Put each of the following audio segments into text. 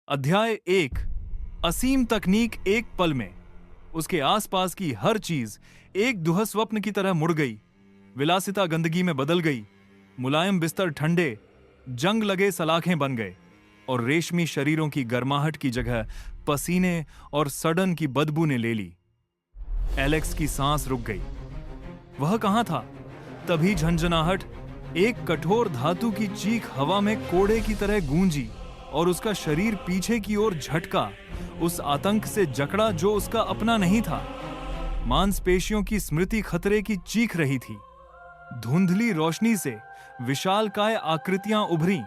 अध्याय 1। असीम तकनीक एक पल में। उसके आसपास की हर चीज एक दुह स्वप्न की तरह मुड़ गई। विलासिता गंदगी में बदल गई, मुलायम बिस्तर ठंडे, जंग लगे सलाखें बन गए और रेशमी शरीरों की गर्माहट की जगह पसीने और सड़न की बदबू ने ले ली। एलेक्स की सांस रुक गई। वह कहां था? तभी झंझनाहट, एक कठोर धातु की चीख हवा में कोड़े की तरह गूंजी और उसका शरीर पीछे की ओर झटका, उस आतंक से जकड़ा जो उसका अपना नहीं था। मांसपेशियों की स्मृति खतरे की चीख रही थी। धुंधली रोशनी से विशालकाय आकृतियां उभरी।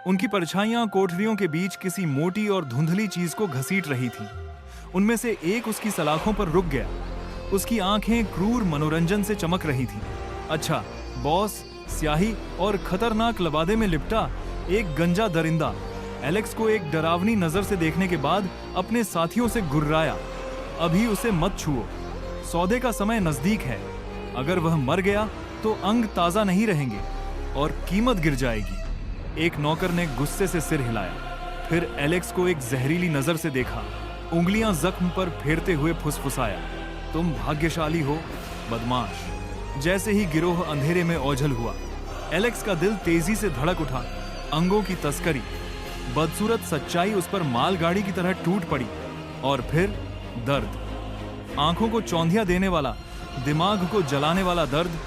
उनकी परछाइयां कोठरियों के बीच किसी मोटी और धुंधली चीज को घसीट रही थी। उनमें से एक उसकी सलाखों पर रुक गया। उसकी आंखें क्रूर मनोरंजन से चमक रही थीं। अच्छा, बॉस, स्याही और खतरनाक लबादे में लिपटा एक गंजा दरिंदा एलेक्स को एक डरावनी नजर से देखने के बाद अपने साथियों से गुर्राया, अभी उसे मत छुओ, सौदे का समय नजदीक है। अगर वह मर गया तो अंग ताजा नहीं रहेंगे और कीमत गिर जाएगी। एक नौकर ने गुस्से से सिर हिलाया, फिर एलेक्स को एक जहरीली नजर से देखा, उंगलियां जख्म पर फेरते हुए फुसफुसाया, तुम भाग्यशाली हो बदमाश। जैसे ही गिरोह अंधेरे में ओझल हुआ, एलेक्स का दिल तेजी से धड़क उठा। अंगों की तस्करी, बदसूरत सच्चाई उस पर मालगाड़ी की तरह टूट पड़ी। और फिर दर्द, आंखों को चौंधिया देने वाला, दिमाग को जलाने वाला दर्द,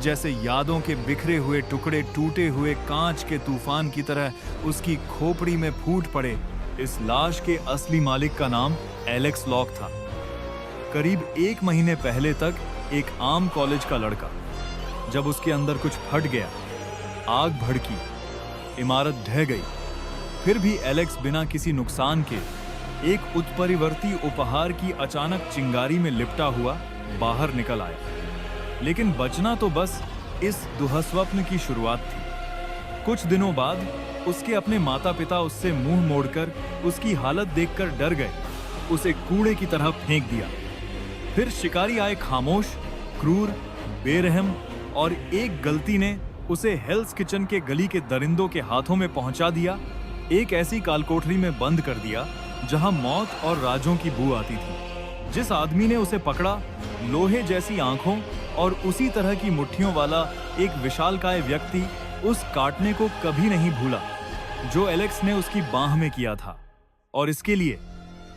जैसे यादों के बिखरे हुए टुकड़े टूटे हुए कांच के तूफान की तरह उसकी खोपड़ी में फूट पड़े। इस लाश के असली मालिक का नाम एलेक्स लॉक था। करीब 1 महीने पहले तक एक आम कॉलेज का लड़का। जब उसके अंदर कुछ फट गया, आग भड़की, इमारत ढह गई, फिर भी एलेक्स बिना किसी नुकसान के एक उत्परिवर्ती उपहार की अचानक चिंगारी में लिपटा हुआ बाहर निकल आया। लेकिन बचना तो बस इस दुःस्वप्न की शुरुआत थी। कुछ दिनों बाद उसके अपने माता पिता उससे मुंह मोड़कर उसकी हालत देखकर डर गए, उसे कूड़े की तरह फेंक दिया। फिर शिकारी आए, खामोश, क्रूर, बेरहम, और एक गलती ने उसे हेल्स किचन के गली के दरिंदों के हाथों में पहुंचा दिया। एक ऐसी कालकोठरी में बंद कर दिया जहां मौत और राजों की बू आती थी। जिस आदमी ने उसे पकड़ा, लोहे जैसी आंखों और उसी तरह की मुट्ठियों वाला एक विशालकाय व्यक्ति, उस काटने को कभी नहीं भूला जो एलेक्स ने उसकी बाह में किया था। और इसके लिए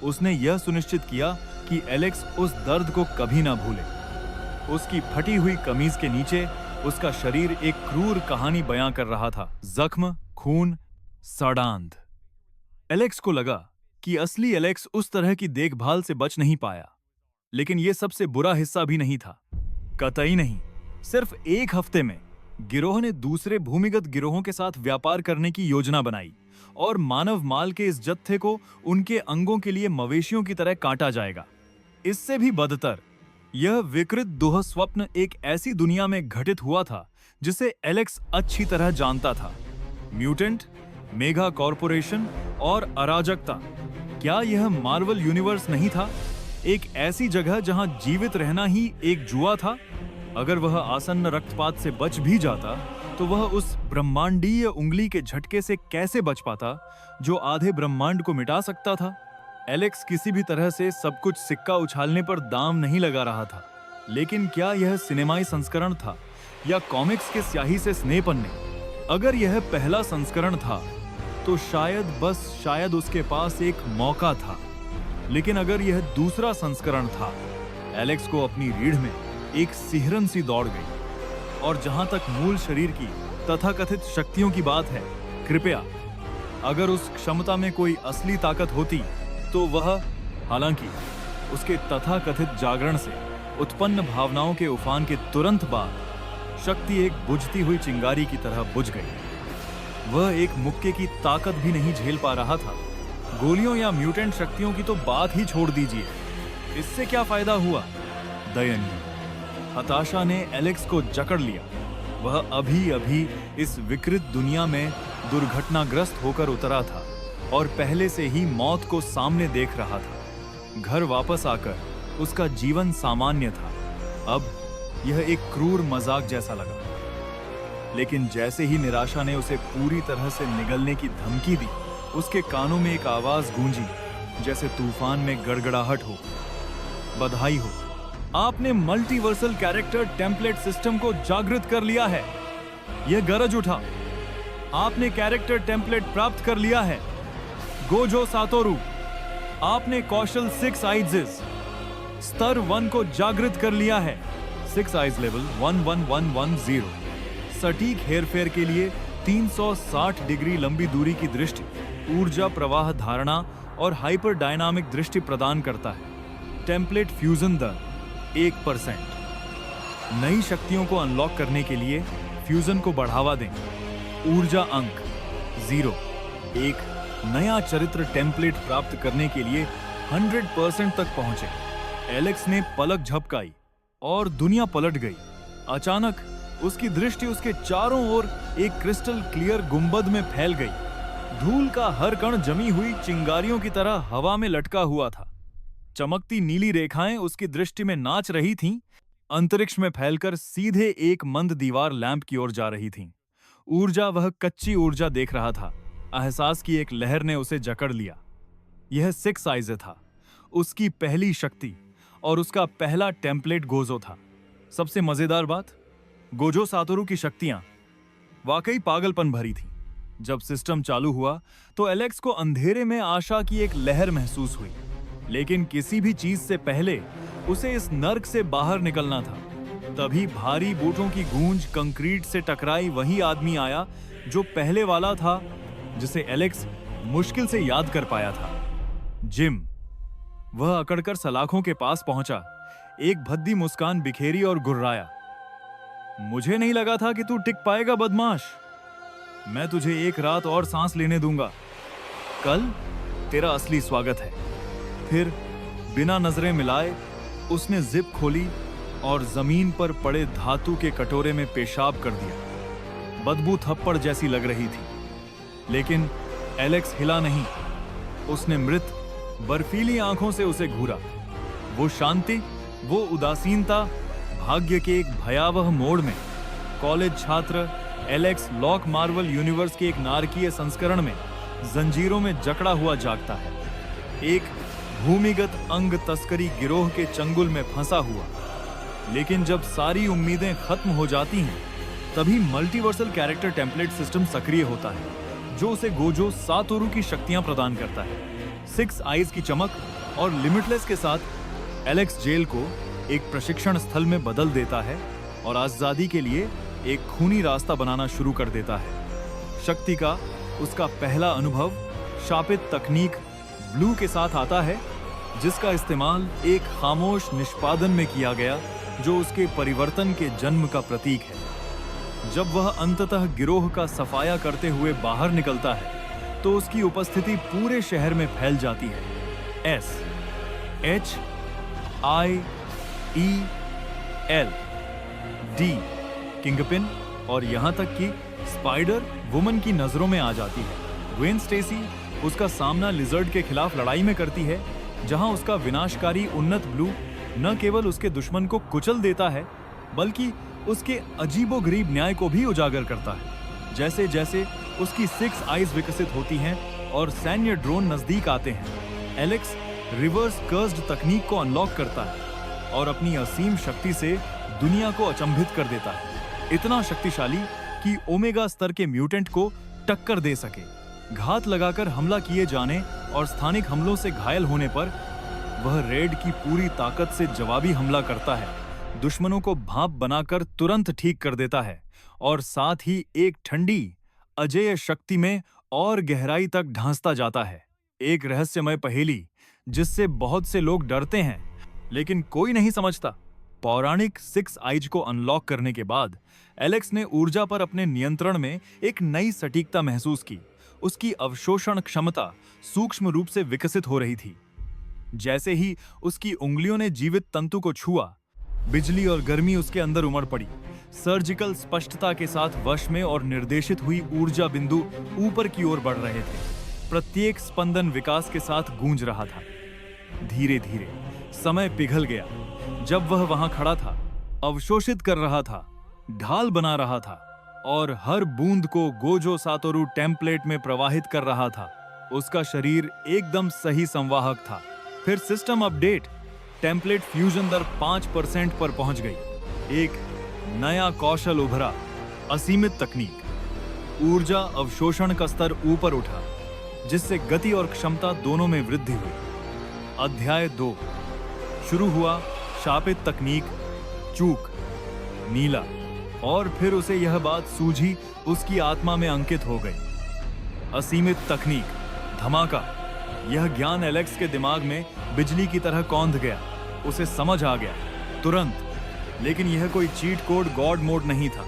उसने यह सुनिश्चित किया कि एलेक्स उस दर्द को कभी ना भूले। उसकी फटी हुई कमीज के नीचे उसका शरीर एक क्रूर कहानी बयां कर रहा था। जख्म, खून, सड़ांध। एलेक्स को लगा कि असली एलेक्स उस तरह की देखभाल से बच नहीं पाया। लेकिन यह सबसे बुरा हिस्सा भी नहीं था, कतई नहीं। सिर्फ 1 हफ्ते में गिरोह ने दूसरे भूमिगत गिरोहों के साथ व्यापार करने की योजना बनाई और मानव माल के इस जत्थे को उनके अंगों के लिए मवेशियों की तरह काटा जाएगा। इससे भी बदतर, यह विकृत दुःस्वप्न एक ऐसी दुनिया में घटित हुआ था जिसे एलेक्स अच्छी तरह जानता था। म्यूटेंट, मेगा कॉरपोरेशन और अराजकता। क्या यह मार्वल यूनिवर्स नहीं था? एक ऐसी जगह जहां जीवित रहना ही एक जुआ था। अगर वह आसन्न रक्तपात से बच भी जाता तो वह उस ब्रह्मांडीय उंगली के झटके से कैसे बच पाता जो आधे ब्रह्मांड को मिटा सकता था? एलेक्स किसी भी तरह से सब कुछ सिक्का उछालने पर दाम नहीं लगा रहा था। लेकिन क्या यह सिनेमाई संस्करण था या कॉमिक्स के स्याही से स्नेह पन्ने? अगर यह पहला संस्करण था तो शायद, बस शायद उसके पास एक मौका था। लेकिन अगर यह दूसरा संस्करण था, एलेक्स को अपनी रीढ़ में एक सिहरन सी दौड़ गई। और जहां तक मूल शरीर की तथाकथित शक्तियों की बात है, कृपया, अगर उस क्षमता में कोई असली ताकत होती तो वह, हालांकि उसके तथाकथित जागरण से उत्पन्न भावनाओं के उफान के तुरंत बाद शक्ति एक बुझती हुई चिंगारी की तरह बुझ गई। वह एक मुक्के की ताकत भी नहीं झेल पा रहा था। गोलियों या म्यूटेंट शक्तियों की तो बात ही छोड़ दीजिए, इससे क्या फायदा हुआ? दयनीय हताशा ने एलेक्स को जकड़ लिया। वह अभी अभी इस विकृत दुनिया में दुर्घटनाग्रस्त होकर उतरा था और पहले से ही मौत को सामने देख रहा था। घर वापस आकर उसका जीवन सामान्य था। अब यह एक क्रूर मजाक जैसा लगा। लेकिन जैसे ही निराशा ने उसे पूरी तरह से निगलने की धमकी दी, उसके कानों में एक आवाज गूंजी, जैसे तूफान में गड़गड़ाहट हो। बधाई हो, आपने मल्टीवर्सल कैरेक्टर टेम्पलेट सिस्टम को जागृत कर लिया है। यह गरज उठा, आपने कैरेक्टर टेम्पलेट प्राप्त कर लिया है। गोजो सातोरू, आपने कौशल 6 आइजेस स्तर 1 को जागृत कर लिया है। 6 आइज लेवल 11110। सटीक हेरफेर के लिए 360 डिग्री लंबी दूरी की दृष्टि, ऊर्जा प्रवाह धारणा और हाइपर डायनामिक दृष्टि प्रदान करता है। टेम्पलेट फ्यूजन दर 1%। नई शक्तियों को अनलॉक करने के लिए फ्यूजन को बढ़ावा दें। ऊर्जा अंक 0। एक नया चरित्र टेम्पलेट प्राप्त करने के लिए 100% तक पहुंचे। एलेक्स ने पलक झपकाई और दुनिया पलट गई। अचानक उसकी दृष्टि उसके चारों ओर एक क्रिस्टल क्लियर गुंबद में फैल गई। धूल का हर कण जमी हुई चिंगारियों की तरह हवा में लटका हुआ था। चमकती नीली रेखाएं उसकी दृष्टि में नाच रही थीं, अंतरिक्ष में फैलकर सीधे एक मंद दीवार लैंप की ओर जा रही थीं। ऊर्जा, वह कच्ची ऊर्जा देख रहा था। एहसास की एक लहर ने उसे जकड़ लिया। यह 6 आइज़ था, उसकी पहली शक्ति और उसका पहला टेम्पलेट गोजो था। सबसे मजेदार बात, गोजो सातोरू की शक्तियां वाकई पागलपन भरी थीं। जब सिस्टम चालू हुआ तो एलेक्स को अंधेरे में आशा की एक लहर महसूस हुई, लेकिन किसी भी चीज से पहले उसे इस नर्क से बाहर निकलना था। तभी भारी बूटों की गूंज कंक्रीट से टकराई वही आदमी आया जो पहले वाला था, जिसे एलेक्स मुश्किल से याद कर पाया था। जिम। वह अकड़कर सलाखों के पास पहुंचा, एक भद्दी मुस्कान बिखेरी और गुर्राया। मुझे नहीं लगा था कि तू टिक पाएगा बदमाश। मैं तुझे एक रात और सांस लेने दूंगा। कल तेरा असली स्वागत है। फिर बिना नजरें मिलाए उसने जिप खोली और जमीन पर पड़े धातु के कटोरे में पेशाब कर दिया। बदबू थप्पड़ जैसी लग रही थी, लेकिन एलेक्स हिला नहीं। उसने मृत बर्फीली आंखों से उसे घूरा। वो शांति, वो उदासीनता, भाग्य के एक भयावह मोड़ में कॉलेज छात्र एलेक्स लॉक मार्वल यूनिवर्स के एक नारकीय संस्करण में जंजीरों में जकड़ा हुआ जागता है। एक भूमिगत अंग तस्करी गिरोह के चंगुल में फंसा हुआ। लेकिन जब सारी उम्मीदें खत्म हो जाती हैं, तभी मल्टीवर्सल कैरेक्टर टेम्पलेट सिस्टम सक्रिय होता है, जो उसे गोजो सातोरू की शक्तियां प्रदान करता है। 6 आइज की चमक और लिमिटलेस के साथ एलेक्स जेल को एक प्रशिक्षण स्थल में बदल देता है और आजादी के लिए एक खूनी रास्ता बनाना शुरू कर देता है। शक्ति का उसका पहला अनुभव शापित तकनीक ब्लू के साथ आता है, जिसका इस्तेमाल एक खामोश निष्पादन में किया गया, जो उसके परिवर्तन के जन्म का प्रतीक है। जब वह अंततः गिरोह का सफाया करते हुए बाहर निकलता है, तो उसकी उपस्थिति पूरे शहर में फैल जाती है। SHIELD किंगपिन और यहां तक कि स्पाइडर वुमन की नजरों में आ जाती है। ग्वेन स्टेसी उसका सामना लिजर्ड के खिलाफ लड़ाई में करती है, जहां उसका विनाशकारी उन्नत ब्लू न केवल उसके दुश्मन को कुचल देता है, बल्कि उसके अजीबोगरीब न्याय को भी उजागर करता है। जैसे जैसे उसकी 6 आइज विकसित होती हैं और सैन्य ड्रोन नजदीक आते हैं, एलेक्स रिवर्स कर्स्ड तकनीक को अनलॉक करता है और अपनी असीम शक्ति से दुनिया को अचंभित कर देता है। इतना शक्तिशाली कि ओमेगा स्तर के म्यूटेंट को टक्कर दे सके। घात लगाकर हमला किए जाने और स्थानिक हमलों से घायल होने पर वह रेड की पूरी ताकत से जवाबी हमला करता है, दुश्मनों को भाप बनाकर तुरंत ठीक कर देता है और साथ ही एक ठंडी अजेय शक्ति में और गहराई तक ढांसता जाता है। एक रहस्यमय पहेली जिससे बहुत से लोग डरते हैं, लेकिन कोई नहीं समझता। पौराणिक 6 आइज को अनलॉक करने के बाद एलेक्स ने ऊर्जा पर अपने नियंत्रण में एक नई सटीकता महसूस की। उसकी अवशोषण क्षमता सूक्ष्म रूप से विकसित हो रही थी। जैसे ही उसकी उंगलियों ने जीवित तंतु को छुआ, बिजली और गर्मी उसके अंदर उमड़ पड़ी। सर्जिकल स्पष्टता के साथ वश में और निर्देशित हुई ऊर्जा बिंदु ऊपर की ओर बढ़ रहे थे। प्रत्येक स्पंदन विकास के साथ गूंज रहा था। धीरे धीरे समय पिघल गया। जब वह वहां खड़ा था, अवशोषित कर रहा था, ढाल बना रहा था और हर बूंद को गोजो सातोरू टेम्पलेट में प्रवाहित कर रहा था। उसका शरीर एकदम सही संवाहक था। फिर सिस्टम अपडेट, टेम्पलेट फ्यूजन दर 5% पर पहुंच गई। एक नया कौशल उभरा, असीमित तकनीक। ऊर्जा अवशोषण का स्तर ऊपर उठा, जिससे गति और क्षमता दोनों में वृद्धि हुई। अध्याय 2 शुरू हुआ। शापित तकनीक, चूक, नीला। और फिर उसे यह बात सूझी, उसकी आत्मा में अंकित हो गई। असीमित तकनीक, धमाका। यह ज्ञान एलेक्स के दिमाग में बिजली की तरह कौंध गया। उसे समझ आ गया तुरंत। लेकिन यह कोई चीट कोड गॉड मोड नहीं था।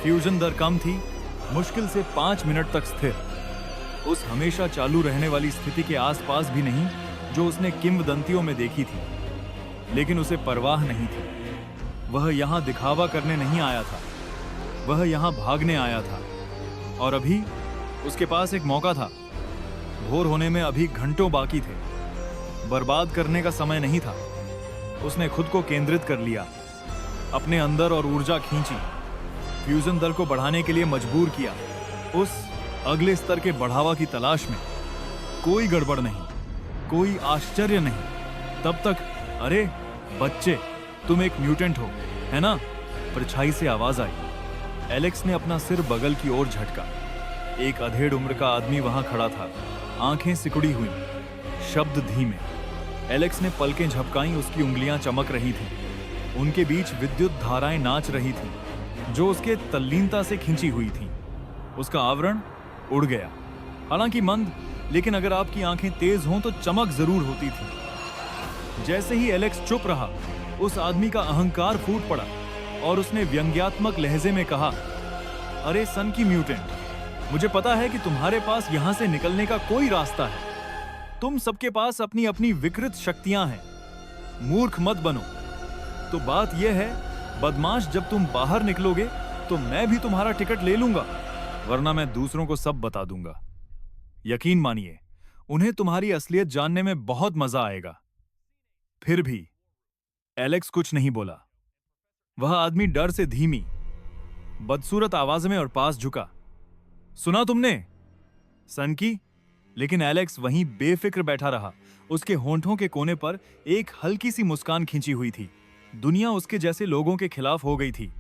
फ्यूजन दर कम थी, मुश्किल से 5 मिनट तक स्थिर। उस हमेशा चालू रहने वाली स्थिति के आसपास भी नहीं जो उसने किंवदंतियों में देखी थी। लेकिन उसे परवाह नहीं थी। वह यहां दिखावा करने नहीं आया था, वह यहां भागने आया था। और अभी उसके पास एक मौका था। भोर होने में अभी घंटों बाकी थे। बर्बाद करने का समय नहीं था। उसने खुद को केंद्रित कर लिया, अपने अंदर और ऊर्जा खींची, फ्यूजन दर को बढ़ाने के लिए मजबूर किया। उस अगले स्तर के बढ़ावा की तलाश में। कोई गड़बड़ नहीं, कोई आश्चर्य नहीं। तब तक, अरे बच्चे, तुम एक म्यूटेंट हो, है ना? परछाई से आवाज आई। एलेक्स ने अपना सिर बगल की ओर झटका। एक अधेड़ उम्र का आदमी वहां खड़ा था, आंखें सिकुड़ी हुई, शब्द धीमे। एलेक्स ने पलकें झपकाई, उसकी उंगलियां चमक रही थीं। उनके बीच विद्युत धाराएं नाच रही थीं, जो उसके तल्लीनता से खींची हुई थीं। उसका आवरण उड़ गया, हालांकि मंद, लेकिन अगर आपकी आंखें तेज हों तो चमक जरूर होती थी। जैसे ही एलेक्स चुप रहा, उस आदमी का अहंकार फूट पड़ा और उसने व्यंग्यात्मक लहजे में कहा, अरे सन की म्यूटेंट, मुझे पता है कि तुम्हारे पास यहां से निकलने का कोई रास्ता है। तुम सबके पास अपनी अपनी विकृत शक्तियां हैं। मूर्ख मत बनो। तो बात यह है, बदमाश, जब तुम बाहर निकलोगे तो मैं भी तुम्हारा टिकट ले लूंगा, वरना मैं दूसरों को सब बता दूंगा। यकीन मानिए, उन्हें तुम्हारी असलियत जानने में बहुत मजा आएगा। फिर भी एलेक्स कुछ नहीं बोला। वह आदमी डर से धीमी, बदसूरत आवाज में और पास झुका। सुना तुमने, सन की? लेकिन एलेक्स वहीं बेफिक्र बैठा रहा। उसके होंठों के कोने पर एक हल्की सी मुस्कान खींची हुई थी। दुनिया उसके जैसे लोगों के खिलाफ हो गई थी,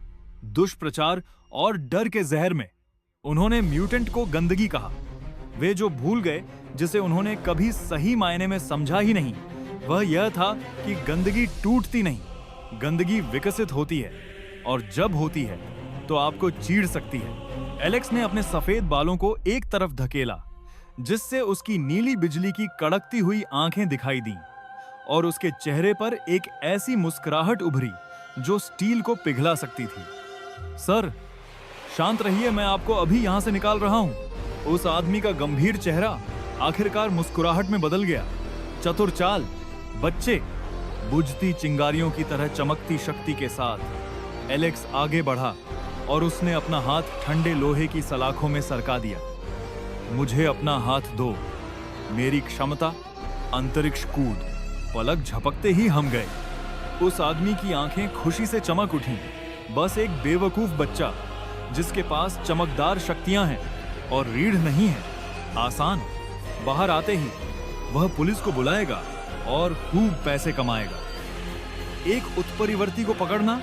दुष्प्रचार और डर के जहर में। उन्होंने म्यूटेंट को गंदगी कहा। वे जो भूल गए, जिसे उन्होंने कभी सही मायने में समझा ही नहीं, वह यह था कि गंदगी टूटती नहीं, गंदगी विकसित होती है, और जब होती है तो आपको चीड़ सकती है। एलेक्स ने अपने सफेद बालों को एक तरफ धकेला, जिससे उसकी नीली बिजली की कड़कती हुई आंखें दिखाई दीं, और उसके चेहरे पर एक ऐसी मुस्कुराहट उभरी जो स्टील को पिघला सकती थी। सर, शांत रहिए, मैं आपको अभी यहां से निकाल रहा हूं। उस आदमी का गंभीर चेहरा आखिरकार मुस्कुराहट में बदल गया। चतुर चाल, बच्चे। बुझती चिंगारियों की तरह चमकती शक्ति के साथ एलेक्स आगे बढ़ा और उसने अपना हाथ ठंडे लोहे की सलाखों में सरका दिया। मुझे अपना हाथ दो, मेरी क्षमता, अंतरिक्ष कूद। पलक झपकते ही हम गए। उस आदमी की आंखें खुशी से चमक उठीं। बस एक बेवकूफ बच्चा जिसके पास चमकदार शक्तियां हैं और रीढ़ नहीं है। आसान। बाहर आते ही वह पुलिस को बुलाएगा और खूब पैसे कमाएगा। एक उत्परिवर्ती को पकड़ना,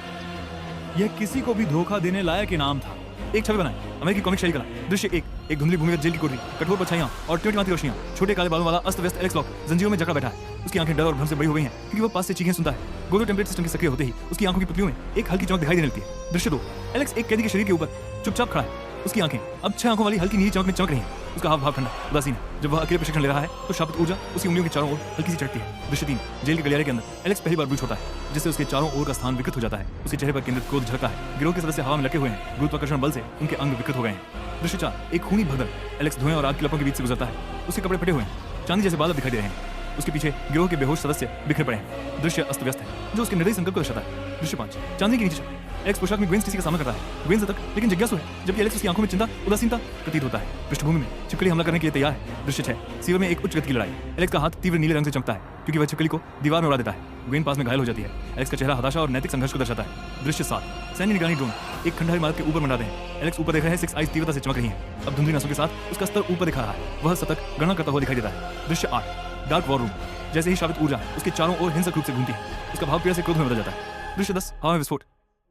यह किसी को भी धोखा देने लायक इनाम था। एक छवि बनाए, अमेरिकी कॉमिक शैली कला। दृश्य एक धुंधली भूमिगत जेल की कोठरी, कठोर परछाइयां और टिमटिमाती रोशनियां। छोटे काले बालों वाला अस्त व्यस्त एलेक्स लॉक जंजीरों में जकड़ा बैठा है। उसकी आंखें डर और भ्रम से बड़ी हो गई हैं, क्योंकि वह पास से चीखें सुनता है। गोल्डन टेम्पलेट सिस्टम के सक्रिय होते ही उसकी आंखों की पुतलियों में एक हल्की चमक दिखाई देने लगती है। दृश्य 2, एलेक्स एक कैदी के शरीर के ऊपर चुपचाप खड़ा है। उसकी आंखें अब 6 आंखों वाली हल्की नीली चमक में चमक रही हैं। उसका हाव भाव ठंडा, उदासीन है। जब वह अकेले प्रशिक्षण ले रहा है तो शापित ऊर्जा उसकी उंगलियों के चारों ओर हल्की सी चढ़ती है। दृश्य 3, जेल के गलियारे के अंदर एलेक्स पहली बार ब्रूच होता है, जिससे उसके चारों ओर का स्थान विकृत हो जाता है। उसके चेहरे पर केंद्रित क्रोध झलकता है। गिरोह के सदस्य हवा में लगे हुए हैं। गुरुत्वाकर्षण बल से उनके अंग विकृत हो गए हैं। दृश्य 4, एक खूनी भगदड़। एलेक्स धुएं और आग की लपटों के बीच से गुजरता है। उसके कपड़े फटे हुए हैं, चांदी जैसे बाल दिखाई दे रहे हैं। उसके पीछे गिरोह के बेहोश सदस्य बिखरे पड़े हैं। दृश्य अस्त व्यस्त है, जो उसके निर्दयी संकल्प को दर्शाता है। दृश्य 5, चांदी के नीचे एलेक्स पोशाक में ग्वेन स्टेसी का सामना कर रहा है। ग्वेन तक लेकिन जिज्ञासु है, जबकि एलेक्स उसकी आंखों में चिंता उदासीनता प्रतीत होता है। पृष्ठभूमि में छिपकली हमला करने के लिए तैयार है। दृश्य 6 सीवर में एक उच्च गति की लड़ाई। एलेक्स का हाथ तीव्र नीले रंग से चमकता है क्योंकि वह छिपकली को दीवार में उड़ा देता है। ग्वेन पास में घायल हो जाती है। एलेक्स का चेहरा हताशा और नैतिक संघर्ष को दर्शाता है। दृश्य 7 सैन्य निगरानी ड्रोन एक खंडहर इमारत के ऊपर मंडराते हैं। एलेक्स ऊपर देख रहा है। 6 आइज तीव्रता से चमक रही हैं। अब धुंधली नसों के साथ उसका स्तर ऊपर दिखा रहा है। वह सतत गणना करता हुआ दिखाई देता है। दृश्य 8 डार्क वॉर रूम जैसे ही श्रावित ऊर्जा उसके चारों ओर हिंसक रूप से घूमती है, उसका भाव पीड़ा से क्रोध में बदल जाता है। दृश्य 10 हवा में विस्फोट।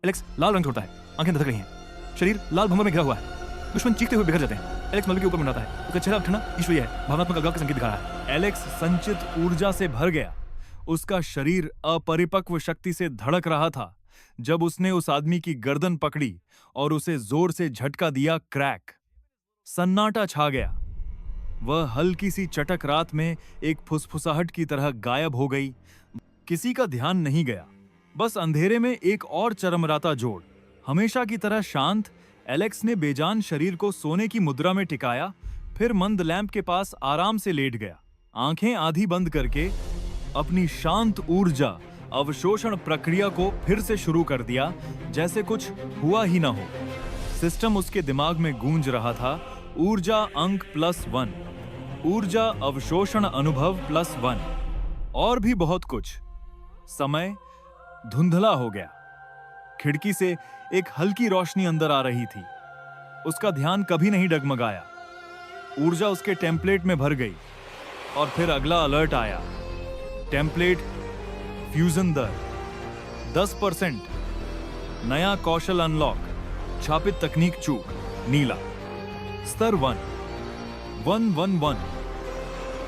एलेक्स लाल रंग छोड़ता है, आंखें धधक रही हैं, शरीर लाल भंवर में घिरा हुआ है। दुश्मन चीखते हुए बिखर जाते हैं। एलेक्स मलबे के ऊपर मंडराता है। उसका चेहरा ठंडा ईश्वरीय है, भावनात्मक अलगाव के संकेत दिखा रहा है। एलेक्स संचित ऊर्जा से भर गया। उसका शरीर अपरिपक्व शक्ति से धड़क रहा था जब उसने उस आदमी की गर्दन पकड़ी और उसे जोर से झटका दिया। क्रैक, सन्नाटा छा गया। वह हल्की सी चटक रात में एक फुसफुसाहट की तरह गायब हो गई। किसी का ध्यान नहीं गया, बस अंधेरे में एक और चरमराता जोड़। हमेशा की तरह शांत, एलेक्स ने बेजान शरीर को सोने की मुद्रा में टिकाया, फिर मंद लैंप के पास आराम से लेट गया। आंखें आधी बंद करके अपनी शांत ऊर्जा अवशोषण प्रक्रिया को फिर से शुरू कर दिया, जैसे कुछ हुआ ही ना हो। सिस्टम उसके दिमाग में गूंज रहा था। ऊर्जा अंक +1, ऊर्जा अवशोषण अनुभव +1 और भी बहुत कुछ। समय धुंधला हो गया। खिड़की से एक हल्की रोशनी अंदर आ रही थी। उसका ध्यान कभी नहीं डगमगाया। ऊर्जा उसके टेम्पलेट में भर गई और फिर अगला अलर्ट आया। टेम्पलेट फ्यूजन दर 10%, नया कौशल अनलॉक, छापित तकनीक चूक, नीला, स्तर 1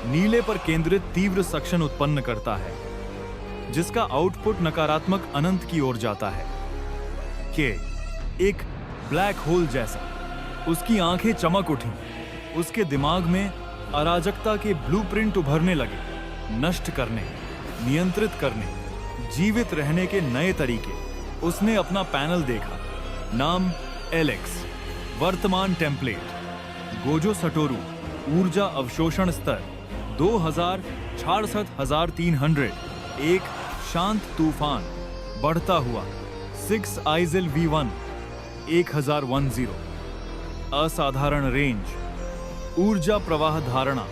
नीले पर केंद्रित तीव्र सक्शन उत्पन्न करता है जिसका आउटपुट नकारात्मक अनंत की ओर जाता है। के एक ब्लैक होल जैसा। उसकी आंखें चमक उठी। उसके दिमाग में अराजकता के ब्लूप्रिंट उभरने लगे। नष्ट करने, नियंत्रित करने, जीवित रहने के नए तरीके। उसने अपना पैनल देखा। नाम एलेक्स, वर्तमान टेम्पलेट गोजो सटोरू, ऊर्जा अवशोषण स्तर 2000-66300, एक शांत तूफान बढ़ता हुआ। 6 आइजल V1 1010, असाधारण रेंज, ऊर्जा प्रवाह धारणा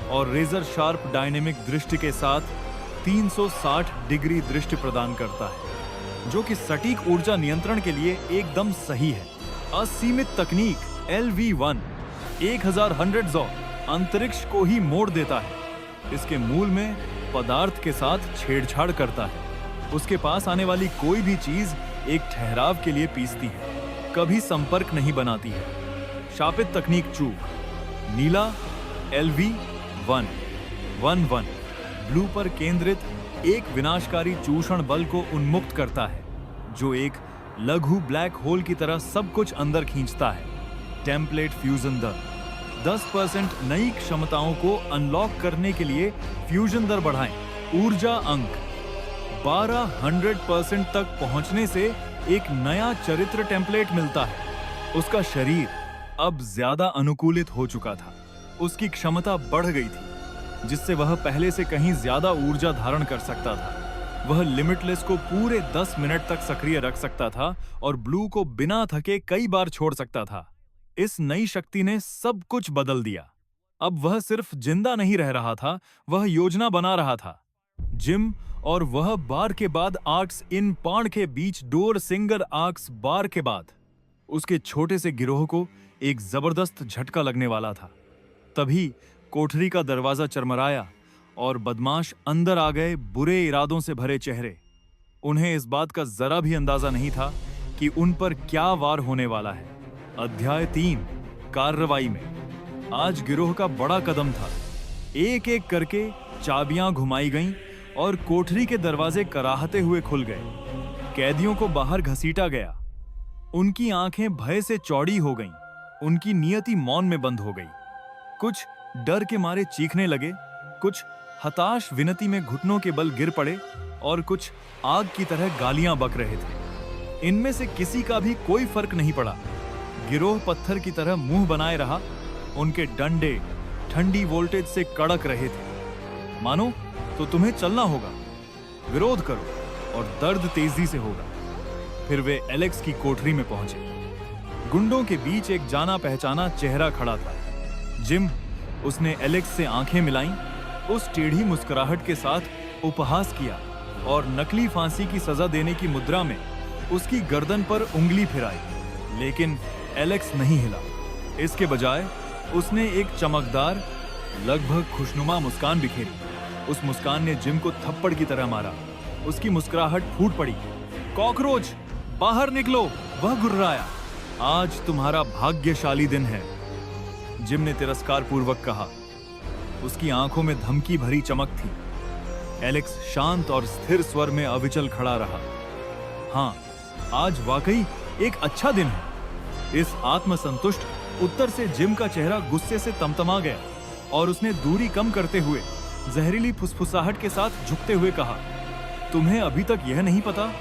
और रेजर शार्प डायनेमिक दृष्टि के साथ 360 डिग्री दृष्टि प्रदान करता है, जो कि सटीक ऊर्जा नियंत्रण के लिए एकदम सही है। असीमित तकनीक LV1 1000 अंतरिक्ष को ही मोड़ देता है। इसके मूल में पदार्थ के साथ छेड़छाड़ करता है। उसके पास आने वाली कोई भी चीज एक ठहराव के लिए पीसती है, कभी संपर्क नहीं बनाती है। शापित तकनीक चूक, नीला LV111 ब्लू पर केंद्रित एक विनाशकारी चूषण बल को उन्मुक्त करता है, जो एक लघु ब्लैक होल की तरह सब कुछ अंदर खींचता है। टेम्पलेट फ्यूजन दर 10% नई क्षमताओं को अनलॉक करने के लिए फ्यूजन दर बढ़ाएं। ऊर्जा अंक 1200% तक पहुंचने से एक नया चरित्र टेम्पलेट मिलता है। उसका शरीर अब ज्यादा अनुकूलित हो चुका था। उसकी क्षमता बढ़ गई थी, जिससे वह पहले से कहीं ज्यादा ऊर्जा धारण कर सकता था। वह लिमिटलेस को पूरे 10 मिनट तक सक्रिय रख सकता था और ब्लू को बिना थके कई बार छोड़ सकता था। इस नई शक्ति ने सब कुछ बदल दिया। अब वह सिर्फ जिंदा नहीं रह रहा था, वह योजना बना रहा था। जिम और वह बार के बाद आर्क्स इन पाण के बीच डोर सिंगर आर्क्स बार के बाद उसके छोटे से गिरोह को एक जबरदस्त झटका लगने वाला था। तभी कोठरी का दरवाजा चरमराया और बदमाश अंदर आ गए, बुरे इरादों से भरे चेहरे। उन्हें इस बात का जरा भी अंदाजा नहीं था कि उन पर क्या वार होने वाला है। अध्याय 3 कार्रवाई में आज गिरोह का बड़ा कदम था। एक एक करके चाबियां घुमाई गईं और कोठरी के दरवाजे कराहते हुए खुल गए। कैदियों को बाहर घसीटा गया। उनकी आंखें भय से चौड़ी हो गईं। उनकी नियति मौन में बंद हो गई। कुछ डर के मारे चीखने लगे, कुछ हताश विनती में घुटनों के बल गिर पड़े और कुछ आग की तरह गालियां बक रहे थे। इनमें से किसी का भी कोई फर्क नहीं पड़ा। गिरोह पत्थर की तरह मुंह बनाए रहा। उनके डंडे ठंडी वोल्टेज से कड़क रहे थे। मानो तो तुम्हें चलना होगा, विरोध करो और दर्द तेजी से होगा। फिर वे एलेक्स की कोठरी में पहुंचे। गुंडों के बीच एक जाना पहचाना चेहरा खड़ा था, जिम। उसने एलेक्स से आंखें मिलाईं, उस टेढ़ी मुस्कुराहट के साथ उपहास किया और नकली फांसी की सजा देने की मुद्रा में उसकी गर्दन पर उंगली फिराई। लेकिन एलेक्स नहीं हिला। इसके बजाय उसने एक चमकदार, लगभग खुशनुमा मुस्कान बिखेरी। उस मुस्कान ने जिम को थप्पड़ की तरह मारा। उसकी मुस्कुराहट फूट पड़ी। कॉकरोच, बाहर निकलो, वह गुर्राया। आज तुम्हारा भाग्यशाली दिन है, जिम ने तिरस्कार पूर्वक कहा। उसकी आंखों में धमकी भरी चमक थी। एलेक्स शांत और स्थिर स्वर में अविचल खड़ा रहा। हाँ, आज वाकई एक अच्छा दिन है। इस आत्मसंतुष्ट उत्तर से जिम का चेहरा गुस्से से तमतमा गया और उसने दूरी कम करते हुए जहरीली फुसफुसाहट के साथ झुकते हुए कहा, तुम्हें अभी तक यह नहीं पता,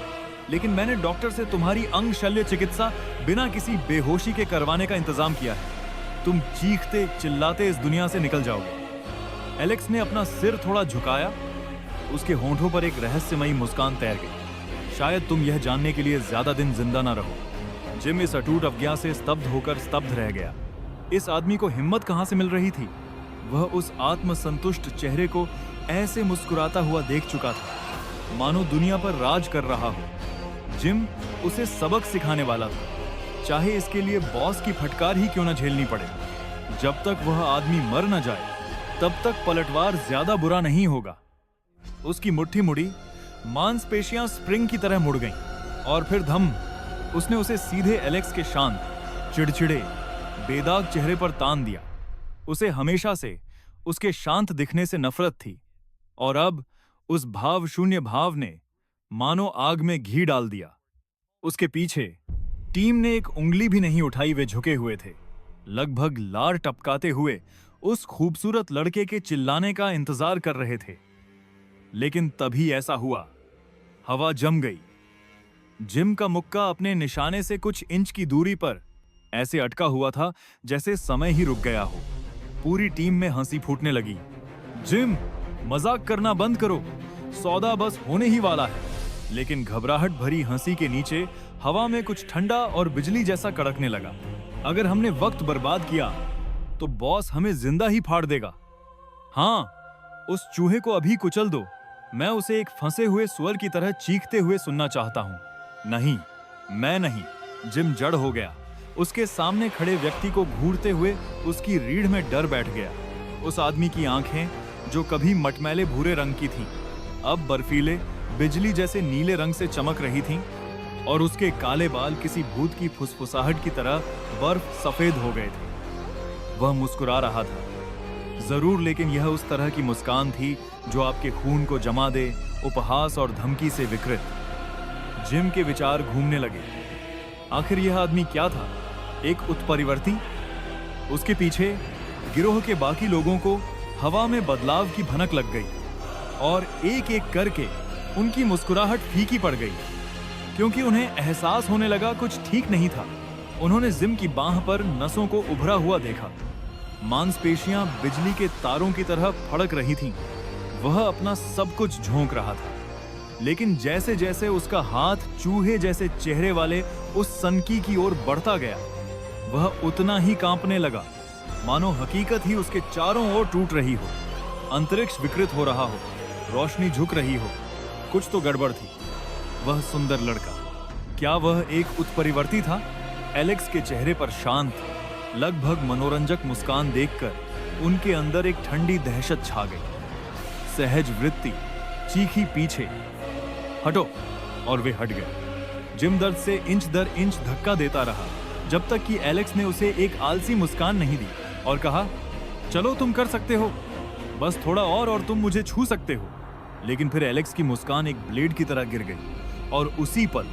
लेकिन मैंने डॉक्टर से तुम्हारी अंग शल्य चिकित्सा बिना किसी बेहोशी के करवाने का इंतजाम किया है। तुम चीखते चिल्लाते इस दुनिया से निकल जाओगे। एलेक्स ने अपना सिर थोड़ा झुकाया। उसके होंठों पर एक रहस्यमयी मुस्कान तैर गई। शायद तुम यह जानने के लिए ज्यादा दिन जिंदा ना रहो। जिम इस अटूट अवज्ञा से स्तब्ध होकर स्तब्ध रह गया। इस आदमी को हिम्मत कहां से मिल रही थी? वह उस आत्मसंतुष्ट चेहरे को ऐसे मुस्कुराता हुआ देख चुका था मानो दुनिया पर राज कर रहा हो। जिम उसे सबक सिखाने वाला था, चाहे इसके लिए बॉस की फटकार ही क्यों न झेलनी पड़े। जब तक वह आदमी मर न जाए, तब तक पलटवार ज्यादा बुरा नहीं होगा। उसकी मुट्ठी मुड़ी, मांसपेशियां स्प्रिंग की तरह मुड़ गईं और फिर धम, उसने उसे सीधे एलेक्स के शांत, चिड़चिड़े, बेदाग चेहरे पर तान दिया। उसे हमेशा से उसके शांत दिखने से नफरत थी और अब उस भाव शून्य भाव ने मानो आग में घी डाल दिया। उसके पीछे टीम ने एक उंगली भी नहीं उठाई। वे झुके हुए थे, लगभग लार टपकाते हुए उस खूबसूरत लड़के के चिल्लाने का इंतजार कर रहे थे। लेकिन तभी ऐसा हुआ, हवा जम गई। जिम का मुक्का अपने निशाने से कुछ इंच की दूरी पर ऐसे अटका हुआ था जैसे समय ही रुक गया हो। पूरी टीम में हंसी फूटने लगी। जिम, मजाक करना बंद करो, सौदा बस होने ही वाला है। लेकिन घबराहट भरी हंसी के नीचे हवा में कुछ ठंडा और बिजली जैसा कड़कने लगा। अगर हमने वक्त बर्बाद किया तो बॉस हमें जिंदा ही फाड़ देगा। हाँ, उस चूहे को अभी कुचल दो। मैं उसे एक फंसे हुए स्वर की तरह चीखते हुए सुनना चाहता हूं। नहीं, मैं नहीं। जिम जड़ हो गया। उसके सामने खड़े व्यक्ति को घूरते हुए उसकी रीढ़ में डर बैठ गया। उस आदमी की आंखें, जो कभी मटमैले भूरे रंग की थीं, अब बर्फीले, बिजली जैसे नीले रंग से चमक रही थीं और उसके काले बाल किसी भूत की फुसफुसाहट की तरह बर्फ सफेद हो गए थे। वह मुस्कुरा रहा था, जरूर, लेकिन यह उस तरह की मुस्कान थी जो आपके खून को जमा दे, उपहास और धमकी से विकृत। जिम के विचार घूमने लगे। आखिर यह आदमी क्या था? एक उत्परिवर्ती? उसके पीछे गिरोह के बाकी लोगों को हवा में बदलाव की भनक लग गई और एक एक करके उनकी मुस्कुराहट फीकी पड़ गई, क्योंकि उन्हें एहसास होने लगा कुछ ठीक नहीं था। उन्होंने जिम की बांह पर नसों को उभरा हुआ देखा। मांसपेशियां बिजली के तारों की तरह फड़क रही थीं। वह अपना सब कुछ झोंक रहा था, लेकिन जैसे जैसे उसका हाथ चूहे जैसे चेहरे वाले उस सनकी की ओर बढ़ता गया, वह उतना ही कांपने लगा, मानो हकीकत ही उसके चारों ओर टूट रही हो। अंतरिक्ष विकृत हो रहा हो, रोशनी झुक रही हो। कुछ तो गड़बड़ थी। वह सुंदर लड़का, क्या वह एक उत्परिवर्ती था? एलेक्स के चेहरे पर शांत, लगभग मनोरंजक मुस्कान देखकर उनके अंदर एक ठंडी दहशत छा गई। सहज वृत्ति चीखी पीछे, हटो, और वे हट गए। जिम दर्द से इंच दर इंच धक्का देता रहा, जब तक कि एलेक्स ने उसे एक आलसी मुस्कान नहीं दी और कहा, चलो तुम कर सकते हो, बस थोड़ा और तुम मुझे छू सकते हो। लेकिन फिर एलेक्स की मुस्कान एक ब्लेड की तरह गिर गई और उसी पल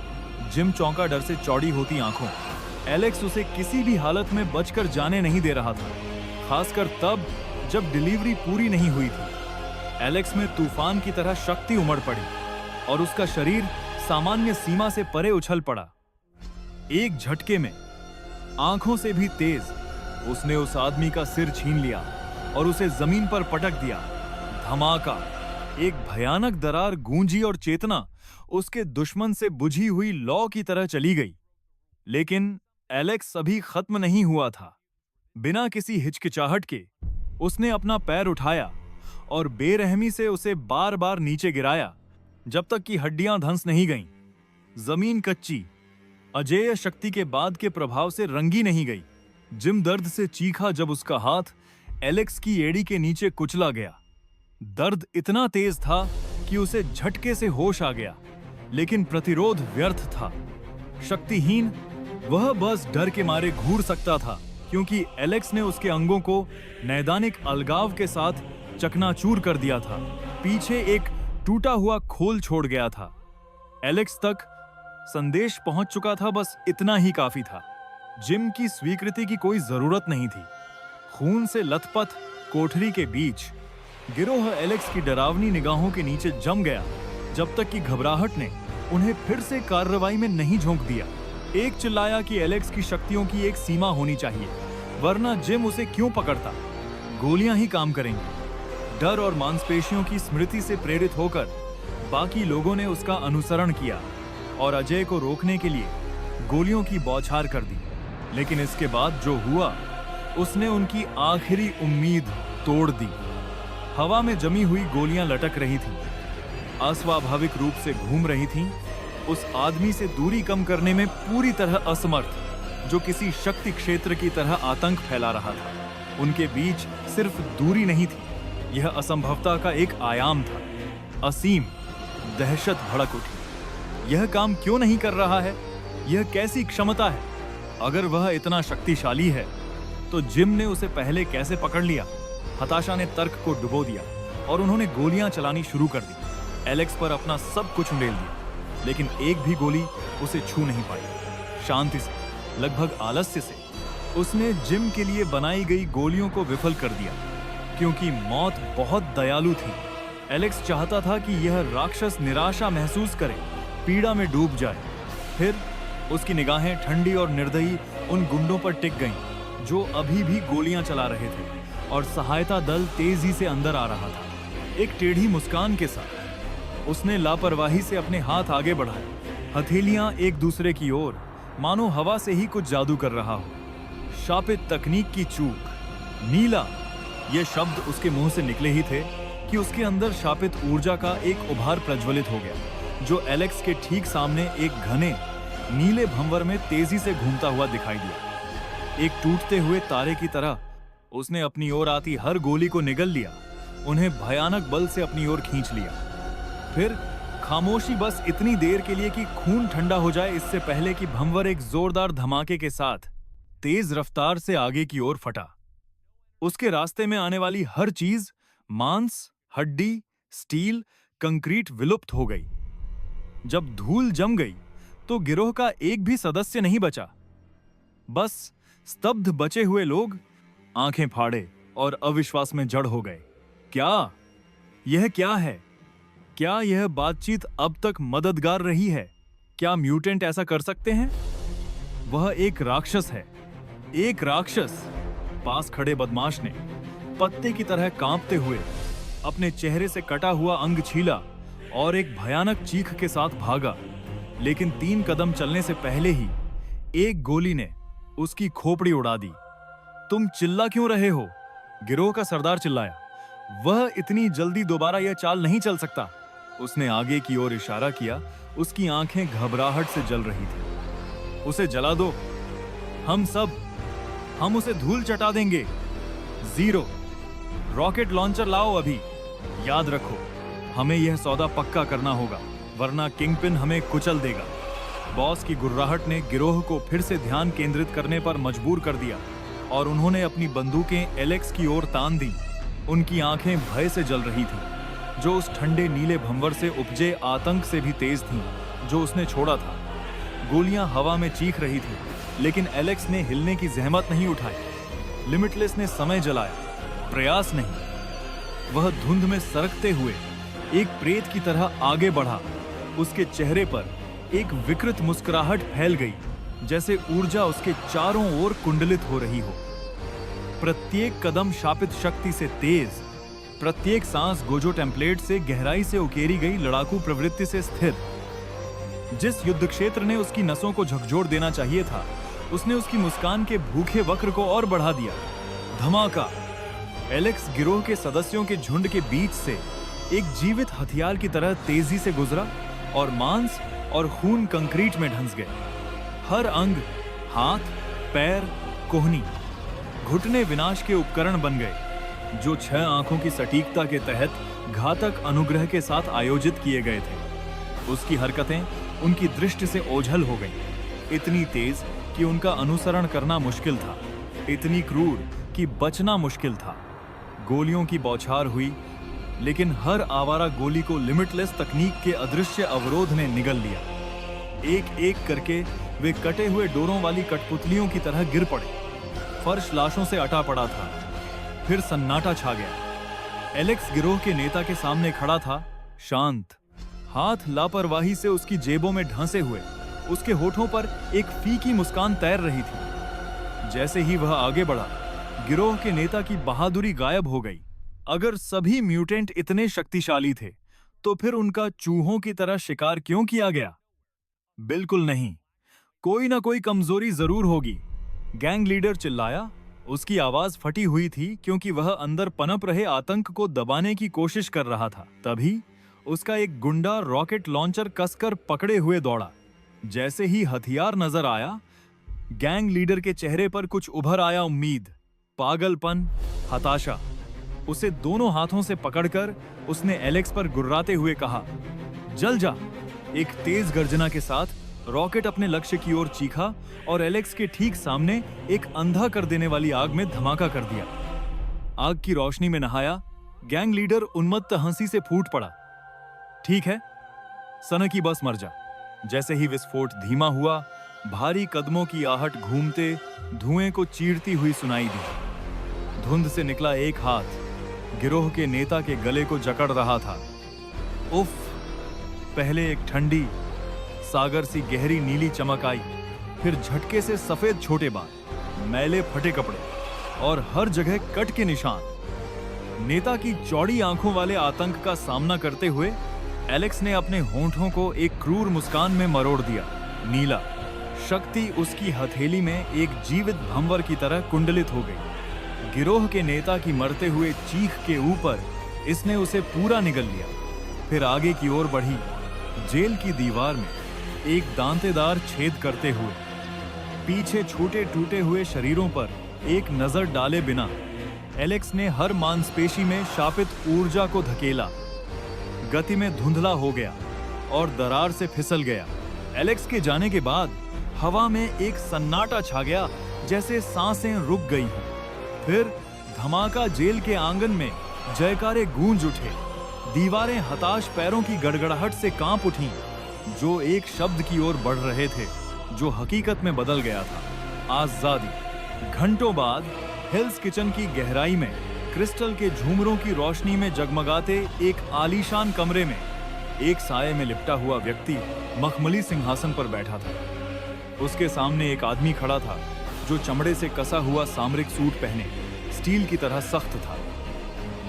जिम चौंका डर से चौड़ी होती आंखों। एलेक्स उसे किसी भी हालत में बचकर जाने नहीं दे रहा था, खासकर तब जब डिलीवरी पूरी नहीं हुई थी। एलेक्स में तूफान की तरह शक्ति उमड़ पड़ी और उसका शरीर सामान्य सीमा से परे उछल पड़ा। एक झटके में, आंखों से भी तेज, उसने उस आदमी का सिर छीन लिया और उसे जमीन पर पटक दिया। धमाका, एक भयानक दरार गूंजी और चेतना उसके दुश्मन से बुझी हुई लौ की तरह चली गई। लेकिन एलेक्स अभी खत्म नहीं हुआ था। बिना किसी हिचकिचाहट के उसने अपना पैर उठाया और बेरहमी से उसे बार बार नीचे गिराया, जब तक कि हड्डियां धंस नहीं गईं। जमीन कच्ची, अजेय शक्ति के बाद के प्रभाव से रंगी नहीं गई। जिम दर्द से चीखा जब उसका हाथ एलेक्स की एड़ी के नीचे कुचला गया। दर्द इतना तेज था कि उसे झटके से होश आ गया, लेकिन प्रतिरोध व्यर्थ था। शक्तिहीन, वह बस डर के मारे घूर सकता था, क्योंकि एलेक्स ने उसके अंगों को नैदानिक अलगाव के साथ चकनाचूर कर दिया था। पीछे एक टूटा हुआ खोल छोड़ गया था। एलेक्स तक संदेश पहुंच चुका था, बस इतना ही काफी था। जिम की स्वीकृति की कोई जरूरत नहीं थी। खून से लथपथ कोठरी के बीच गिरोह एलेक्स की डरावनी निगाहों के नीचे जम गया, जब तक कि घबराहट ने उन्हें फिर से कार्रवाई में नहीं झोंक दिया। एक चिल्लाया कि एलेक्स की शक्तियों की एक सीमा होनी चाहिए, वरना जिम उसे क्यों पकड़ता। गोलियां ही काम करेंगी। डर और मांसपेशियों की स्मृति से प्रेरित होकर बाकी लोगों ने उसका अनुसरण किया और अजय को रोकने के लिए गोलियों की बौछार कर दी। लेकिन इसके बाद जो हुआ, उसने उनकी आखिरी उम्मीद तोड़ दी। हवा में जमी हुई गोलियां लटक रही थीं, अस्वाभाविक रूप से घूम रही थीं, उस आदमी से दूरी कम करने में पूरी तरह असमर्थ, जो किसी शक्ति क्षेत्र की तरह आतंक फैला रहा था। उनके बीच सिर्फ दूरी नहीं थी, यह असंभवता का एक आयाम था। असीम दहशत भड़क उठी। यह काम क्यों नहीं कर रहा है? यह कैसी क्षमता है? अगर वह इतना शक्तिशाली है, तो जिम ने उसे पहले कैसे पकड़ लिया? हताशा ने तर्क को डुबो दिया और उन्होंने गोलियां चलानी शुरू कर दी। एलेक्स पर अपना सब कुछ उंडेल दिया, लेकिन एक भी गोली उसे छू नहीं पाई। शांति से, लगभग आलस्य से, उसने जिम के लिए बनाई गई गोलियों को विफल कर दिया, क्योंकि मौत बहुत दयालु थी। एलेक्स चाहता था कि यह राक्षस निराशा महसूस करे, पीड़ा में डूब जाए। फिर उसकी निगाहें ठंडी और निर्दयी उन गुंडों पर टिक गईं, जो अभी भी गोलियां चला रहे थे, और सहायता दल तेजी से अंदर आ रहा था। एक टेढ़ी मुस्कान के साथ उसने लापरवाही से अपने हाथ आगे बढ़ाए, हथेलियां एक दूसरे की ओर, मानो हवा से ही कुछ जादू कर रहा हो। शापित तकनीक की चूक। नीला, ये शब्द उसके मुंह से निकले ही थे कि उसके अंदर शापित ऊर्जा का एक उभार प्रज्वलित हो गया, जो एलेक्स के ठीक सामने एक घने नीले भंवर में तेजी से घूमता हुआ दिखाई दिया। एक टूटते हुए तारे की तरह उसने अपनी ओर आती हर गोली को निगल लिया, उन्हें भयानक बल से अपनी ओर खींच लिया। फिर खामोशी, बस इतनी देर के लिए कि खून ठंडा हो जाए, इससे पहले कि भंवर एक जोरदार धमाके के साथ तेज रफ्तार से आगे की ओर फटा। उसके रास्ते में आने वाली हर चीज, मांस, हड्डी, स्टील, कंक्रीट, विलुप्त हो गई। जब धूल जम गई तो गिरोह का एक भी सदस्य नहीं बचा। बस स्तब्ध बचे हुए लोग आंखें फाड़े और अविश्वास में जड़ हो गए। क्या यह क्या है? क्या यह बातचीत अब तक मददगार रही है? क्या म्यूटेंट ऐसा कर सकते हैं? वह एक राक्षस है, एक राक्षस। पास खड़े बदमाश ने पत्ते की तरह कांपते हुए अपने चेहरे से कटा हुआ अंग छीला और एक भयानक चीख के साथ भागा। लेकिन 3 कदम चलने से पहले ही एक गोली ने उसकी खोपड़ी उड़ा दी। तुम चिल्ला क्यों रहे हो? गिरोह का सरदार चिल्लाया। वह इतनी जल्दी दोबारा यह चाल नहीं चल सकता। उसने आगे की ओर इशारा किया। उसकी आंखें घबराहट से जल रही थी। उसे जला दो, हम उसे धूल चटा देंगे। 0 रॉकेट लॉन्चर लाओ अभी। याद रखो, हमें यह सौदा पक्का करना होगा, वरना किंगपिन हमें कुचल देगा। बॉस की गुर्राहट ने गिरोह को फिर से ध्यान केंद्रित करने पर मजबूर कर दिया और उन्होंने अपनी बंदूकें एलेक्स की ओर तान दी। उनकी आंखें भय से जल रही थीं, जो उस ठंडे नीले भंवर से उपजे आतंक से भी तेज थीं, जो उसने छोड़ा था। गोलियां हवा में चीख रही थीं, लेकिन एलेक्स ने हिलने की जहमत नहीं उठाई। लिमिटलेस ने समय जलाया, प्रयास नहीं। वह धुंध में सरकते हुए एक प्रेत की तरह आगे बढ़ा। उसके चेहरे पर एक विकृत मुस्कुराहट फैल गई, जैसे ऊर्जा उसके चारों ओर कुंडलित हो रही हो। प्रत्येक कदम शापित शक्ति से तेज, प्रत्येक सांस गोजो टेम्पलेट से गहराई से उकेरी गई लड़ाकू प्रवृत्ति से स्थिर। जिस युद्ध क्षेत्र ने उसकी नसों को झकझोर देना चाहिए था, उसने उसकी मुस्कान के भूखे वक्र को और बढ़ा दिया। धमाका! एलेक्स गिरोह के सदस्यों के झुंड के बीच से एक जीवित हथियार की तरह तेजी से गुजरा और मांस और खून कंक्रीट में ढंस गए। हर अंग, हाथ, पैर, कोहनी, घुटने विनाश के उपकरण बन गए, जो 6 आंखों की सटीकता के तहत घातक अनुग्रह के साथ आयोजित किए गए थे। उसकी हरकतें उनकी दृष्टि से ओझल हो गईं, इतनी तेज कि उनका अनुसरण करना मुश्किल था, इतनी क्रूर कि बचना मुश्किल था। गोलियों की बौछार हुई, लेकिन हर आवारा गोली को लिमिटलेस तकनीक के अदृश्य अवरोध ने निगल लिया। एक एक करके वे कटे हुए डोरों वाली कठपुतलियों की तरह गिर पड़े। फर्श लाशों से अटा पड़ा था। फिर सन्नाटा छा गया। एलेक्स गिरोह के नेता के सामने खड़ा था, शांत, हाथ लापरवाही से उसकी जेबों में ढंसे हुए। उसके होठों पर एक फीकी मुस्कान तैर रही थी। जैसे ही वह आगे बढ़ा, गिरोह के नेता की बहादुरी गायब हो गई। अगर सभी म्यूटेंट इतने शक्तिशाली थे, तो फिर उनका चूहों की तरह शिकार क्यों किया गया? बिल्कुल नहीं। कोई ना कोई कमजोरी जरूर होगी। गैंग लीडर चिल्लाया। उसकी आवाज फटी हुई थी क्योंकि वह अंदर पनप रहे आतंक को दबाने की कोशिश कर रहा था। तभी उसका एक गुंडा रॉकेट लॉन्चर कसकर पकड़े हुए दौड़ा। जैसे ही हथियार नजर आया, गैंग लीडर के चेहरे पर कुछ उभर आया उम्मीद, पागलपन, हताशा। उसे दोनों हाथों से पकड़कर उसने एलेक्स पर गुर्राते हुए कहा, जल जा। एक तेज गर्जना के साथ रॉकेट अपने लक्ष्य की ओर चीखा और एलेक्स के ठीक सामने एक अंधा कर देने वाली आग में धमाका कर दिया। आग की रोशनी में नहाया गैंग लीडर उन्मत्त हंसी से फूट पड़ा। ठीक है, सनकी बस मर जा। जैसे ही विस्फोट धीमा हुआ, भारी कदमों की आहट घूमते धुएं को चीरती हुई सुनाई दी। धुंध से निकला एक हाथ गिरोह के नेता के गले को जकड़ रहा था। उफ! पहले एक ठंडी सागर सी गहरी नीली चमक आई, फिर झटके से सफेद छोटे बाल, मैले फटे कपड़े और हर जगह कट के निशान। नेता की चौड़ी आंखों वाले आतंक का सामना करते हुए एलेक्स ने अपने होंठों को एक क्रूर मुस्कान में मरोड़ दिया। नीला, शक्ति उसकी हथेली में एक जीवित भंवर की तरह कुंडलित हो गई। गिरोह के नेता की मरते हुए चीख के ऊपर इसने उसे पूरा निगल लिया। फिर आगे की ओर बढ़ी, जेल की दीवार में एक दांतेदार छेद करते हुए। पीछे छोटे टूटे हुए शरीरों पर एक नजर डाले बिना एलेक्स ने हर मांसपेशी में शापित ऊर्जा को धकेला। गति में धुंधला हो गया और दरार से फिसल गया। एलेक्स के जाने के बाद हवा में एक सन्नाटा छा गया, जैसे सांसें रुक गई हों। फिर धमाका जेल के आंगन में जयकारे गूंज उठे। दीवारें हताश पैरों की गड़गड़ाहट से कांप उठीं, जो एक शब्द की ओर बढ़ रहे थे, जो हकीकत में बदल गया था, आजादी। घंटों बाद हेल्स किचन की गहराई में क्रिस्टल के झूमरों की रोशनी में जगमगाते एक आलीशान कमरे में एक साये में लिपटा हुआ व्यक्ति मखमली सिंहासन पर बैठा था। उसके सामने एक आदमी खड़ा था, जो चमड़े से कसा हुआ सामरिक सूट पहने स्टील की तरह सख्त था।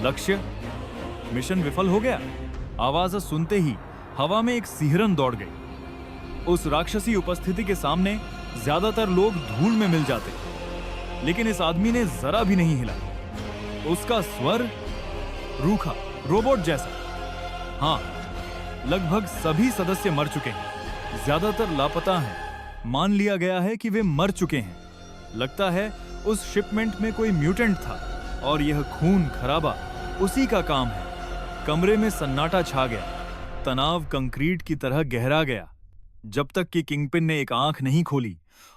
लक्ष्य? मिशन विफल हो गया। आवाज सुनते ही हवा में एक सिहरन दौड़ गई। उस राक्षसी उपस्थिति के सामने ज्यादातर लोग धूल में मिल जाते, लेकिन इस आदमी ने जरा भी नहीं हिला। उसका स्वर रूखा, रोबोट जैसा। हाँ, लगभग सभी सदस्य मर चुके हैं, ज्यादातर लापता हैं। मान लिया गया है कि वे मर चुके हैं। लगता है उस शिपमेंट में कोई म्यूटेंट था और यह खून खराबा उसी का काम है। कमरे में सन्नाटा छा गया। तनाव कंक्रीट की तरह गहरा गया, जब तक कि किंगपिन ने एक आंख नहीं खोली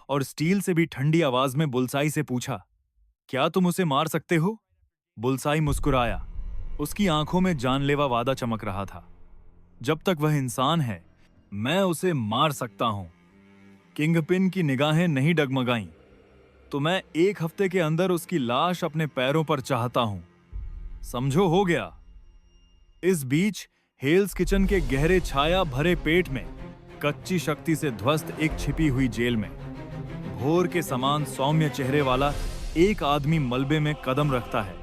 और स्टील से भी ठंडी आवाज में बुलसाई से पूछा, क्या तुम उसे मार सकते हो? बुलसाई मुस्कुराया। उसकी आंखों में जानलेवा वादा चमक रहा था। जब तक वह इंसान है, मैं उसे मार सकता हूं। किंगपिन की निगाहें नहीं डगमगाईं। तो मैं 1 हफ्ते के अंदर उसकी लाश अपने पैरों पर चाहता हूं। समझो, हो गया। इस बीच हेल्स किचन के गहरे छाया भरे पेट में कच्ची शक्ति से ध्वस्त एक छिपी हुई जेल में भोर के समान सौम्य चेहरे वाला एक आदमी मलबे में कदम रखता है।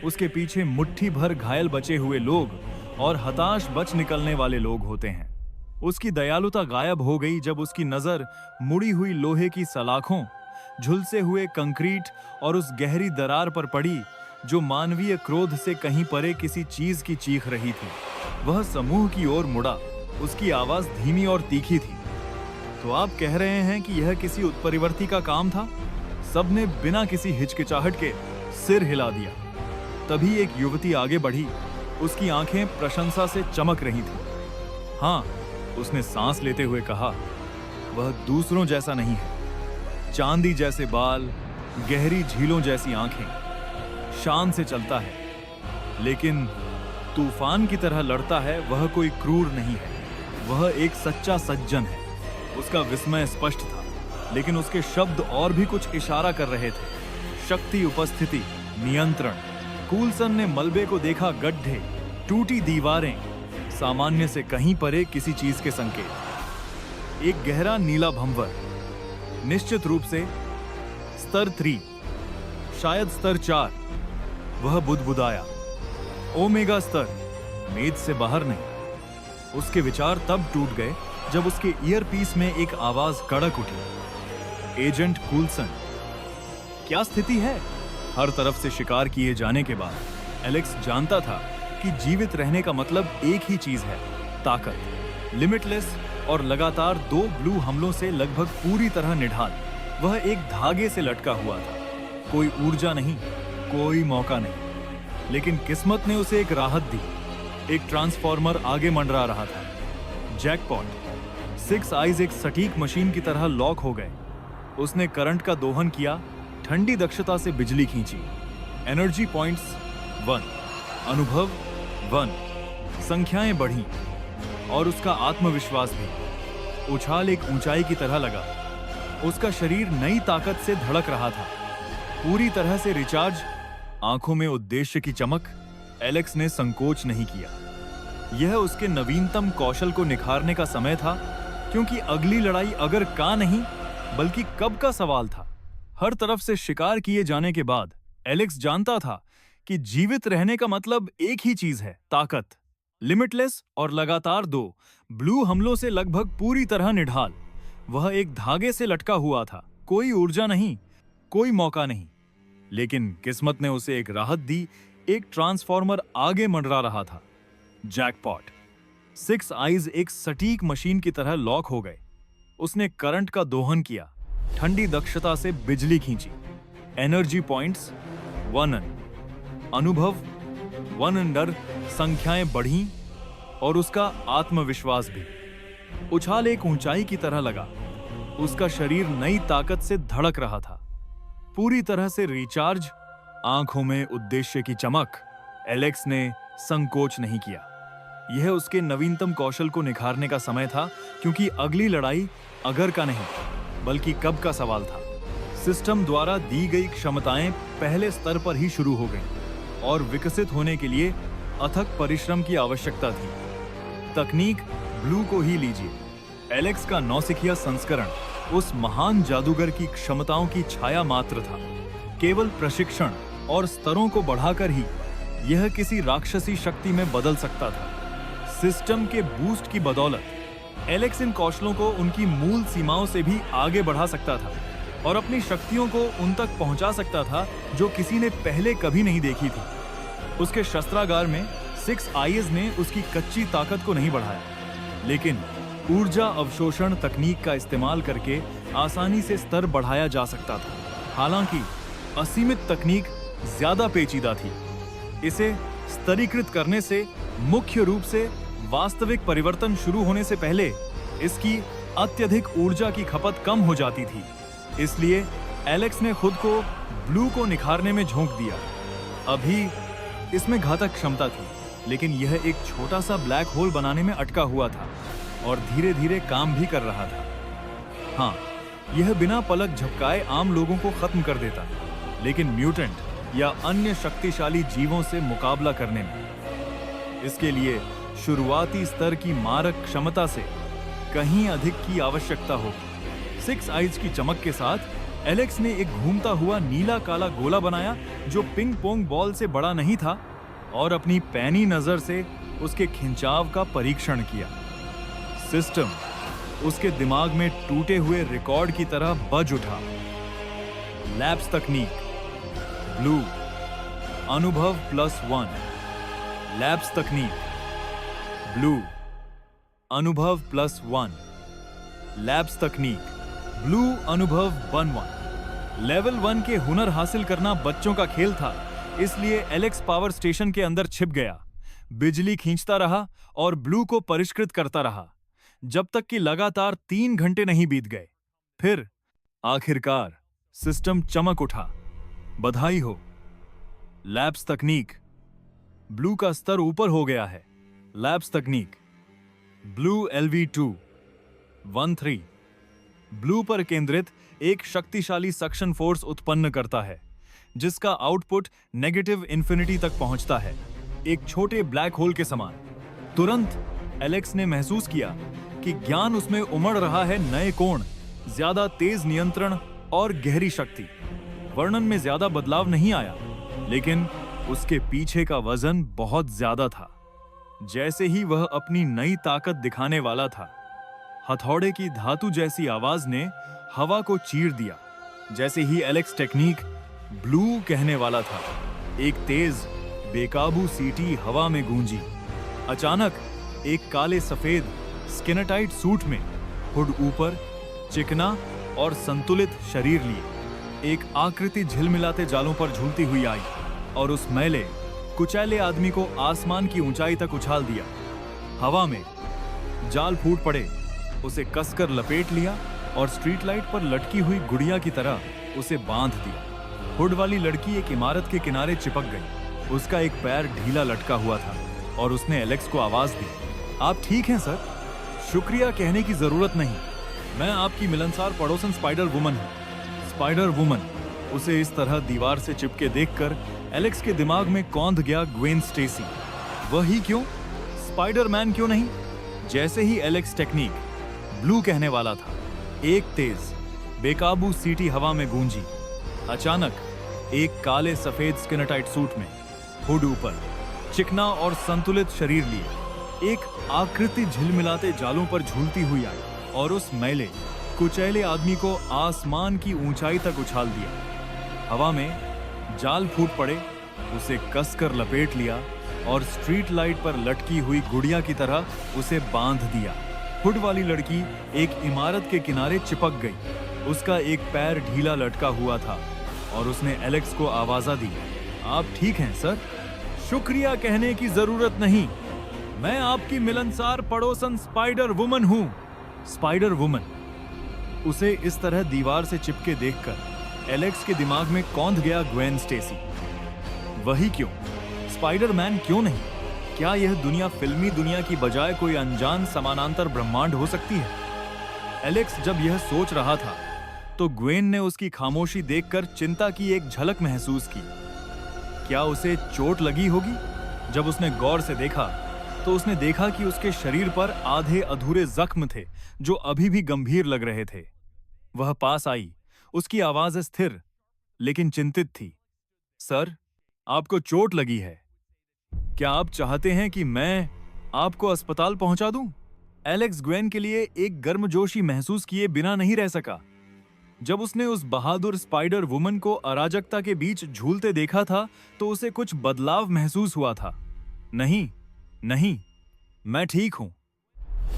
उसके पीछे मुट्ठी भर घायल बचे हुए लोग और हताश बच निकलने वाले लोग होते हैं। उसकी दयालुता गायब हो गई जब उसकी नजर मुड़ी हुई लोहे की सलाखों, झुलसे हुए कंक्रीट और उस गहरी दरार पर पड़ी जो मानवीय क्रोध से कहीं परे किसी चीज की चीख रही थी। वह समूह की ओर मुड़ा। उसकी आवाज धीमी और तीखी थी। तो आप कह रहे हैं कि यह किसी उत्परिवर्ती का काम था? सबने बिना किसी हिचकिचाहट के सिर हिला दिया। तभी एक युवती आगे बढ़ी। उसकी आंखें प्रशंसा से चमक रही थीं। हाँ, उसने सांस लेते हुए कहा, वह दूसरों जैसा नहीं है। चांदी जैसे बाल, गहरी झीलों जैसी आंखें, शान से चलता है, लेकिन तूफान की तरह लड़ता है। वह कोई क्रूर नहीं है, वह एक सच्चा सज्जन है। उसका विस्मय स्पष्ट था, लेकिन उसके शब्द और भी कुछ इशारा कर रहे थे। शक्ति, उपस्थिति, नियंत्रण। कूलसन ने मलबे को देखा, गड्ढे, टूटी दीवारें, सामान्य से कहीं परे किसी चीज के संकेत। एक गहरा नीला भंवर, निश्चित रूप से स्तर 3, शायद स्तर 4। वह बुदबुदाया, ओमेगा स्तर, मेज से बाहर नहीं। उसके विचार तब टूट गए जब उसके ईयरपीस में एक आवाज कड़क उठी, एजेंट कूलसन। क्या स्थिति है? हर तरफ से शिकार किए जाने के बाद एलेक्स जानता था कि जीवित रहने का मतलब एक ही चीज है, ताकत। लिमिटलेस और लगातार 2 ब्लू हमलों से लगभग पूरी तरह निढाल, वह एक धागे से लटका हुआ था। कोई ऊर्जा नहीं, कोई मौका नहीं। लेकिन किस्मत ने उसे एक राहत दी। एक ट्रांसफॉर्मर आगे मंडरा रहा था। जैकपॉट। 6 आइज एक सटीक मशीन की तरह लॉक हो गए। उसने करंट का दोहन किया, ठंडी दक्षता से बिजली खींची। एनर्जी पॉइंट्स 1, अनुभव 1, संख्याएं बढ़ी और उसका आत्मविश्वास भी। उछाल एक ऊंचाई की तरह लगा। उसका शरीर नई ताकत से धड़क रहा था, पूरी तरह से रिचार्ज। आंखों में उद्देश्य की चमक। एलेक्स ने संकोच नहीं किया। यह उसके नवीनतम कौशल को निखारने का समय था, क्योंकि अगली लड़ाई अगर का नहीं बल्कि कब का सवाल था। हर तरफ से शिकार किए जाने के बाद एलेक्स जानता था कि जीवित रहने का मतलब एक ही चीज है, ताकत। लिमिटलेस और लगातार 2 ब्लू हमलों से लगभग पूरी तरह निढाल। वह एक धागे से लटका हुआ था, कोई ऊर्जा नहीं, कोई मौका नहीं। लेकिन किस्मत ने उसे एक राहत दी। एक ट्रांसफॉर्मर आगे मंडरा रहा था। जैकपॉट। 6 आइज एक सटीक मशीन की तरह लॉक हो गए। उसने करंट का दोहन किया, ठंडी दक्षता से बिजली खींची। एनर्जी पॉइंट्स 1, अनुभव 1 अंडर, संख्याएं बढ़ीं और उसका आत्मविश्वास भी। उछाल एक ऊंचाई की तरह लगा। उसका शरीर नई ताकत से धड़क रहा था, पूरी तरह से रिचार्ज। आंखों में उद्देश्य की चमक। एलेक्स ने संकोच नहीं किया। यह उसके नवीनतम कौशल को निखारने का समय था, क्योंकि अगली लड़ाई अगर का नहीं बल्कि कब का सवाल था। सिस्टम द्वारा दी गई क्षमताएं पहले स्तर पर ही शुरू हो गईं और विकसित होने के लिए अथक परिश्रम की आवश्यकता थी। तकनीक ब्लू को ही लीजिए। एलेक्स का नौसिखिया संस्करण उस महान जादूगर की क्षमताओं की छाया मात्र था। केवल प्रशिक्षण और स्तरों को बढ़ाकर ही यह किसी राक्षसी शक्ति में बदल सकता था। सिस्टम के बूस्ट की बदौलत एलेक्स इन कौशलों को उनकी मूल सीमाओं से भी आगे बढ़ा सकता था और अपनी शक्तियों को उन तक पहुंचा सकता था जो किसी ने पहले कभी नहीं देखी थी। उसके शस्त्रागार में 6 आइज ने उसकी कच्ची ताकत को नहीं बढ़ाया, लेकिन ऊर्जा अवशोषण तकनीक का इस्तेमाल करके आसानी से स्तर बढ़ाया जा सकता था। हालांकि असीमित तकनीक ज्यादा पेचीदा थी। इसे स्तरीकृत करने से मुख्य रूप से वास्तविक परिवर्तन शुरू होने से पहले इसकी अत्यधिक ऊर्जा की खपत कम हो जाती थी। इसलिए एलेक्स ने खुद को ब्लू को निखारने में झोंक दिया। अभी इसमें घातक क्षमता थी, लेकिन यह एक छोटा सा ब्लैक होल बनाने में अटका हुआ था और धीरे धीरे काम भी कर रहा था। हाँ, यह बिना पलक झपकाए आम लोगों को खत्म कर देता, लेकिन म्यूटेंट या अन्य शक्तिशाली जीवों से मुकाबला करने में इसके लिए शुरुआती स्तर की मारक क्षमता से कहीं अधिक की आवश्यकता होगी। 6 आइज की चमक के साथ एलेक्स ने एक घूमता हुआ नीला काला गोला बनाया जो पिंग पोंग बॉल से बड़ा नहीं था और अपनी पैनी नजर से उसके खिंचाव का परीक्षण किया। सिस्टम उसके दिमाग में टूटे हुए रिकॉर्ड की तरह बज उठा। लैप्स तकनीक ब्लू अनुभव +1। लैप्स तकनीक ब्लू अनुभव +1। लैप्स तकनीक ब्लू अनुभव 1-1। लेवल 1 के हुनर हासिल करना बच्चों का खेल था, इसलिए एलेक्स पावर स्टेशन के अंदर छिप गया, बिजली खींचता रहा और ब्लू को परिष्कृत करता रहा जब तक कि लगातार 3 घंटे नहीं बीत गए। फिर आखिरकार सिस्टम चमक उठा। बधाई हो, लैप्स तकनीक ब्लू का स्तर ऊपर हो गया है। लैप्स तकनीक ब्लू LV2 1-3 ब्लू पर केंद्रित एक शक्तिशाली सक्शन फोर्स उत्पन्न करता है जिसका आउटपुट नेगेटिव इंफिनिटी तक पहुंचता है, एक छोटे ब्लैक होल के समान। तुरंत एलेक्स ने महसूस किया कि ज्ञान उसमें उमड़ रहा है, नए कोण, ज्यादा तेज नियंत्रण और गहरी शक्ति। वर्णन में ज्यादा बदलाव नहीं आया, लेकिन उसके पीछे का वजन बहुत ज्यादा था। जैसे ही वह अपनी नई ताकत दिखाने वाला था, हथौड़े की धातु जैसी आवाज ने हवा को चीर दिया। जैसे ही एलेक्स टेक्निक ब्लू कहने वाला था, एक तेज बेकाबू सीटी हवा में गूंजी। अचानक एक काले सफेद स्किनेटाइट सूट में, हुड ऊपर, चिकना और संतुलित शरीर लिए एक आकृति झिलमिलाते जालों पर झूलती हुई आई और उस मैले कुचैले आदमी को आसमान की ऊंचाई तक उछाल दिया। हवा में जाल फूट पड़े, उसे कसकर लपेट लिया और स्ट्रीट लाइट पर लटकी हुई गुड़िया की तरह उसे बांध दिया। हुड वाली लड़की एक इमारत के किनारे चिपक गई। उसका एक पैर ढीला लटका हुआ था और उसने एलेक्स को आवाज दी, आप ठीक हैं सर? शुक्रिया कहने की जरूरत नहीं, मैं आपकी मिलनसार पड़ोसन स्पाइडर वुमन हूँ। Spider woman. उसे इस तरह दीवार से चिपके देखकर एलेक्स के दिमाग में कौंध गया ग्वेन स्टेसी। वही क्यों? स्पाइडरमैन क्यों नहीं? जैसे ही एलेक्स टेक्निक ब्लू कहने वाला था, एक तेज बेकाबू सीटी हवा में गूंजी। अचानक एक काले सफेद स्किनेटाइट सूट में, हुड ऊपर, चिकना और संतुलित शरीर लिए एक आकृति झिलमिलाते जालों पर झूलती हुई आई और उस मैले कुचैले आदमी को आसमान की ऊंचाई तक उछाल दिया। हवा में जाल फूट पड़े, उसे कसकर लपेट लिया और स्ट्रीट लाइट पर लटकी हुई गुड़िया की तरह उसे बांध दिया। हुड वाली लड़की एक इमारत के किनारे चिपक गई। उसका एक पैर ढीला लटका हुआ था और उसने एलेक्स को आवाज़ दी, आप ठीक हैं सर? शुक्रिया कहने की जरूरत नहीं, मैं आपकी मिलनसार पड़ोसन स्पाइडर वुमन हूं। Spider woman. उसे इस तरह दीवार से चिपके देखकर एलेक्स के दिमाग में कौंध गया ग्वेन स्टेसी। वही क्यों? स्पाइडरमैन क्यों नहीं? क्या यह दुनिया फिल्मी दुनिया की बजाय कोई अनजान समानांतर ब्रह्मांड हो सकती है? एलेक्स जब यह सोच रहा था तो ग्वेन ने उसकी खामोशी देखकर चिंता की एक झलक महसूस की। क्या उसे चोट लगी होगी? जब उसने गौर से देखा तो उसने देखा कि उसके शरीर पर आधे अधूरे जख्म थे जो अभी भी गंभीर लग रहे थे। वह पास आई। उसकी आवाज स्थिर लेकिन चिंतित थी। सर, आपको चोट लगी है। क्या आप चाहते हैं कि मैं आपको अस्पताल पहुंचा दूं? एलेक्स ग्वेन के लिए एक गर्मजोशी महसूस किए बिना नहीं रह सका। जब उसने उस बहादुर स्पाइडर वुमन को अराजकता के बीच झूलते देखा था तो उसे कुछ बदलाव महसूस हुआ था। नहीं, नहीं, मैं ठीक हूं।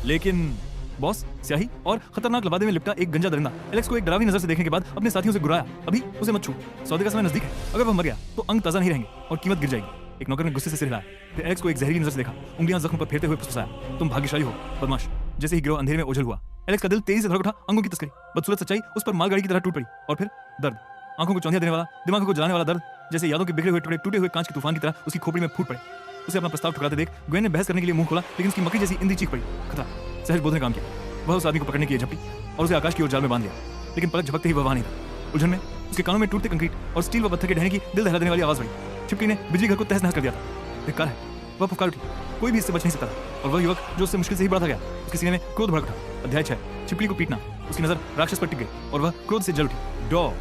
लेकिन बॉस, स्याही और खतरनाक लबादे में लिपटा एक गंजा दरिंदा एलेक्स को एक डरावनी नजर से देखने के बाद अपने साथियों से गुर्राया, अभी उसे मत छू, सौदे का समय नजदीक है। अगर वह मर गया तो अंग ताजा नहीं रहेंगे और कीमत गिर जाएगी। एक नौकर ने गुस्से से सिर हिलाया, फिर एलेक्स को एक जहरीली नजर से देखा, उंगलियां जख्म पर फेरते हुए फुसफुसाया, तुम भाग्यशाली हो बदमाश। जैसे ही गिरोह अंधेरे में ओझल हुआ, एलेक्स का दिल तेजी से धड़क उठा। अंगों की तस्करी, बदसूरत सच्चाई उस पर मालगाड़ी की तरह टूट पड़ी। और फिर दर्द, आंखों को चौंधिया देने वाला, दिमाग को जलाने वाला दर्द, जैसे यादों के बिगड़े हुए टूटे हुए कांच के तूफान की तरह उसकी खोपड़ी में फूट पड़े। उसे अपना प्रस्ताव ठुकराते देख ग्वेन ने बहस करने के लिए मुंह खोला, लेकिन उसकी मकड़ी जैसी इंद्री चीख पड़ी। खतरा। सहज बोधने काम किया। वह उस आदमी को पकड़ने के लिए झपटी और उसे आकाश की ओर जाल में बांध दिया, लेकिन पलक झपकते ही वह वहां नहीं था। उलझन में उसके कानों में टूटते कंक्रीट और स्टील व पत्थर के ढहने की दिल दहला देने वाली आवाज पड़ी। छिपकली ने बिजली घर को तहस नहस कर दिया था। धिक्कार है, वह पुकार उठी। कोई भी इससे बच नहीं सकता था। और वह युवक जो उससे मुश्किल से ही बढ़ा गया, उसके सीने में क्रोध भड़क उठा। अध्याय 6, छिपकली को पीटना। उसकी नजर राक्षस पर टिक गई और वह क्रोध से जल उठी। डॉग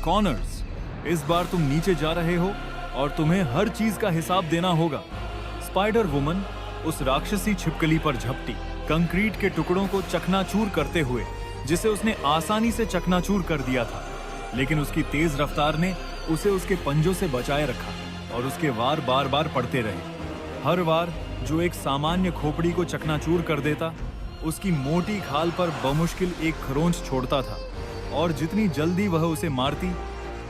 कॉनर्स, इस बार तुम नीचे जा रहे हो और तुम्हें हर चीज का हिसाब देना होगा। स्पाइडर वुमन उस राक्षसी छिपकली पर झपटी, कंक्रीट के टुकड़ों को चकनाचूर करते हुए, जिसे उसने आसानी से चकनाचूर कर दिया था। लेकिन उसकी तेज रफ्तार ने उसे उसके पंजों से बचाए रखा और उसके वार बार बार पड़ते रहे। हर वार जो एक सामान्य खोपड़ी को चकनाचूर कर देता, उसकी मोटी खाल पर बमुश्किल एक खरोंच छोड़ता था, और जितनी जल्दी वह उसे मारती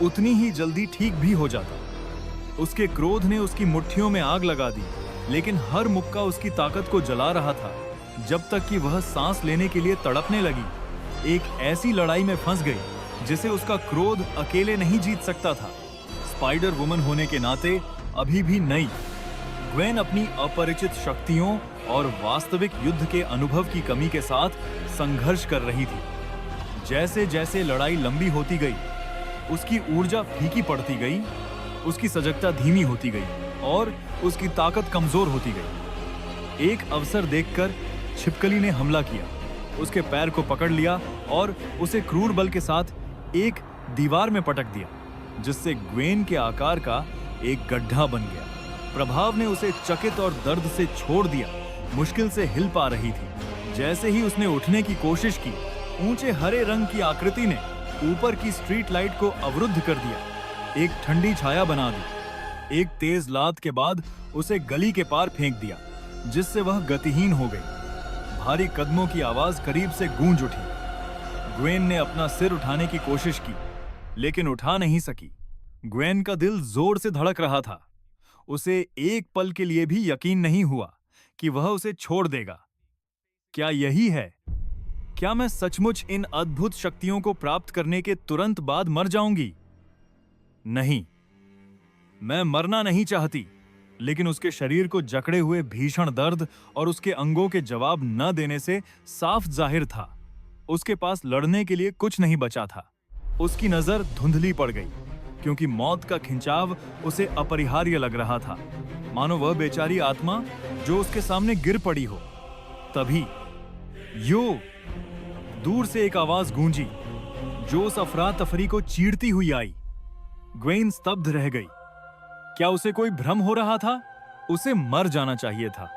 उतनी ही जल्दी ठीक भी हो जाता। उसके क्रोध ने उसकी मुट्ठियों में आग लगा दी, लेकिन हर मुक्का उसकी ताकत को जला रहा था, जब तक कि वह सांस लेने के लिए तड़पने लगी। एक ऐसी लड़ाई में फंस गई जिसे उसका क्रोध अकेले नहीं जीत सकता था। स्पाइडर वुमन होने के नाते अभी भी नई, ग्वेन अपनी अपरिचित शक्तियों और वास्तविक युद्ध के अनुभव की कमी के साथ संघर्ष कर रही थी। जैसे जैसे लड़ाई लंबी होती गई, उसकी ऊर्जा फीकी पड़ती गई, उसकी सजगता धीमी होती गई और उसकी ताकत कमजोर होती गई। एक अवसर देखकर छिपकली ने हमला किया, उसके पैर को पकड़ लिया और उसे क्रूर बल के साथ एक दीवार में पटक दिया, जिससे ग्वेन के आकार का एक गड्ढा बन गया। प्रभाव ने उसे चकित और दर्द से छोड़ दिया। मुश्किल से हिल पा रही थी। जैसे ही उसने उठने की कोशिश की, ऊंचे हरे रंग की आकृति ने ऊपर की स्ट्रीट लाइट को अवरुद्ध कर दिया, एक ठंडी छाया बना दी। एक तेज लात के बाद उसे गली के पार फेंक दिया, जिससे वह गतिहीन हो गई। भारी कदमों की आवाज करीब से गूंज उठी। ग्वेन ने अपना सिर उठाने की कोशिश की, लेकिन उठा नहीं सकी। ग्वेन का दिल जोर से धड़क रहा था। उसे एक पल के लिए भी यकीन नहीं हुआ कि वह उसे छोड़ देगा। क्या यही है? क्या मैं सचमुच इन अद्भुत शक्तियों को प्राप्त करने के तुरंत बाद मर जाऊंगी? नहीं, मैं मरना नहीं चाहती, लेकिन उसके शरीर को जकड़े हुए भीषण दर्द और उसके अंगों के जवाब न देने से साफ जाहिर था, उसके पास लड़ने के लिए कुछ नहीं बचा था। उसकी नजर धुंधली पड़ गई, क्योंकि मौत का खिंचाव उसे अपरिहार्य लग रहा था, मानो वह बेचारी आत्मा जो उसके सामने गिर पड़ी हो। तभी यो, दूर से एक आवाज गूंजी, जो उस अफरा तफरी को चीरती हुई आई। ग्वेन स्तब्ध रह गई। क्या उसे कोई भ्रम हो रहा था? उसे मर जाना चाहिए था।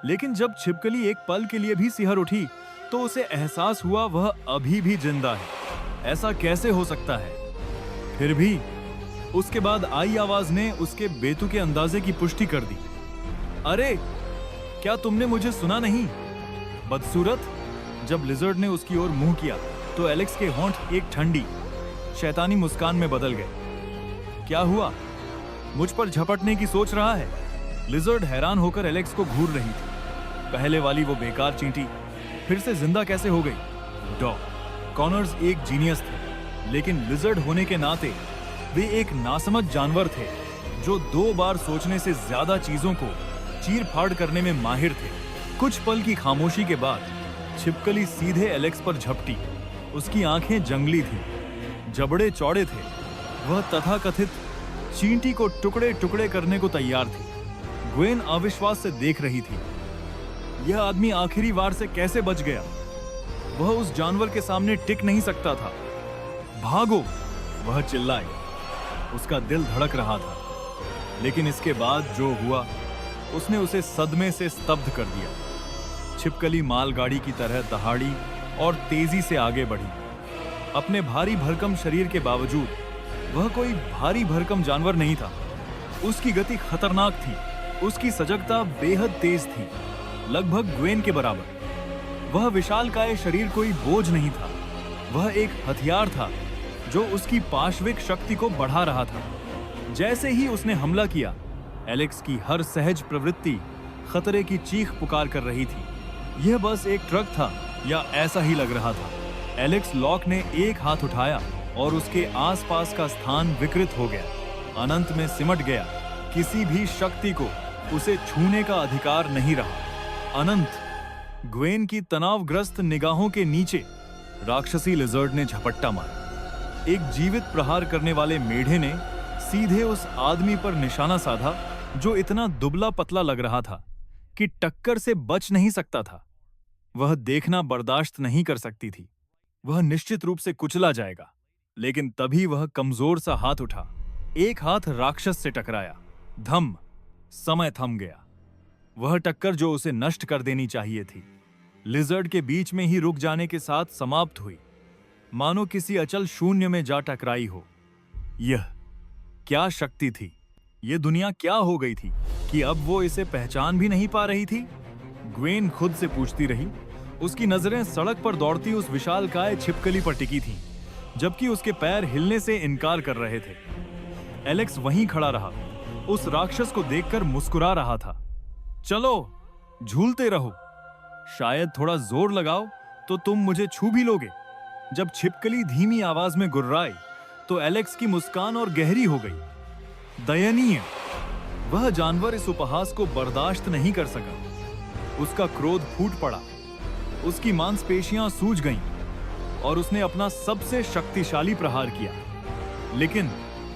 लेकिन जब छिपकली एक पल के लिए भी सिहर उठी, तो उसे एहसास हुआ वह अभी भी जिंदा है। ऐसा कैसे हो सकता है? फिर भी उसके बाद आई आवाज ने उसके बेतुके अंदाजे की पुष्टि कर दी। अरे, क्या तुमने मुझे सुना नहीं? बदसूरत। जब लिजर्ड ने उसकी ओर मुंह किया, तो एलेक्स के होंठ एक ठंडी, शैतानी मुस्कान में बदल गए। क्या हुआ? मुझ पर झपटने की सोच रहा है? लिजर्ड हैरान होकर एलेक्स को घूर रही थी। पहले वाली वो बेकार चींटी फिर से जिंदा कैसे हो गई? डॉग कॉनर्स एक जीनियस थे, लेकिन लिजर्ड होने के नाते वे एक नासमझ जानवर थे, जो 2 बार सोचने से ज्यादा चीजों को चीर फाड़ करने में माहिर थे। कुछ पल की खामोशी के बाद छिपकली सीधे एलेक्स पर झपटी। उसकी आंखें जंगली थीं, जबड़े चौड़े थे। वह तथाकथित चींटी को टुकड़े टुकड़े करने को तैयार थी। ग्वेन अविश्वास से देख रही थी। यह आदमी आखिरी वार से कैसे बच गया? वह उस जानवर के सामने टिक नहीं सकता था। भागो! वह चिल्लाई। उसका दिल धड़क रहा था, लेकिन इसके बाद जो हुआ उसने उसे सदमे से स्तब्ध कर दिया। छिपकली मालगाड़ी की तरह दहाड़ी और तेजी से आगे बढ़ी। अपने भारी भरकम शरीर के बावजूद वह कोई भारी भरकम जानवर नहीं था। उसकी गति खतरनाक थी, उसकी सजगता बेहद तेज थी, लगभग ग्वेन के बराबर। वह विशालकाय शरीर कोई बोझ नहीं था, वह एक हथियार था जो उसकी पाश्विक शक्ति को बढ़ा रहा था। जैसे ही उसने हमला किया, एलेक्स की हर सहज प्रवृत्ति खतरे की चीख पुकार कर रही थी। यह बस एक ट्रक था, या ऐसा ही लग रहा था। एलेक्स लॉक ने एक हाथ उठाया और उसके आसपास का स्थान विकृत हो गया, अनंत में सिमट गया। किसी भी शक्ति को उसे छूने का अधिकार नहीं रहा। अनंत। ग्वेन की तनावग्रस्त निगाहों के नीचे राक्षसी लिजर्ड ने झपट्टा मारा। एक जीवित प्रहार करने वाले मेढे ने सीधे उस आदमी पर निशाना साधा, जो इतना दुबला पतला लग रहा था कि टक्कर से बच नहीं सकता था। वह देखना बर्दाश्त नहीं कर सकती थी। वह निश्चित रूप से कुचला जाएगा। लेकिन तभी वह कमजोर सा हाथ उठा। एक हाथ राक्षस से टकराया। धम, समय थम गया। वह टक्कर जो उसे नष्ट कर देनी चाहिए थी, लिजर्ड के बीच में ही रुक जाने के साथ समाप्त हुई, मानो किसी अचल शून्य में जा टकराई हो। यह क्या शक्ति थी? यह दुनिया क्या हो गई थी कि अब वो इसे पहचान भी नहीं पा रही थी? ग्वेन खुद से पूछती रही। उसकी नजरें सड़क पर दौड़ती उस विशालकाय छिपकली पर टिकी थीं, जबकि उसके पैर हिलने से इनकार कर रहे थे। एलेक्स वहीं खड़ा रहा, उस राक्षस को देखकर मुस्कुरा रहा था। चलो, झूलते रहो, शायद थोड़ा जोर लगाओ तो तुम मुझे छू भी लोगे। जब छिपकली धीमी आवाज में गुर्राई तो एलेक्स की मुस्कान और गहरी हो गई। दयनीय, वह जानवर इस उपहास को बर्दाश्त नहीं कर सका। उसका क्रोध फूट पड़ा, उसकी मांसपेशियां सूज गईं और उसने अपना सबसे शक्तिशाली प्रहार किया। लेकिन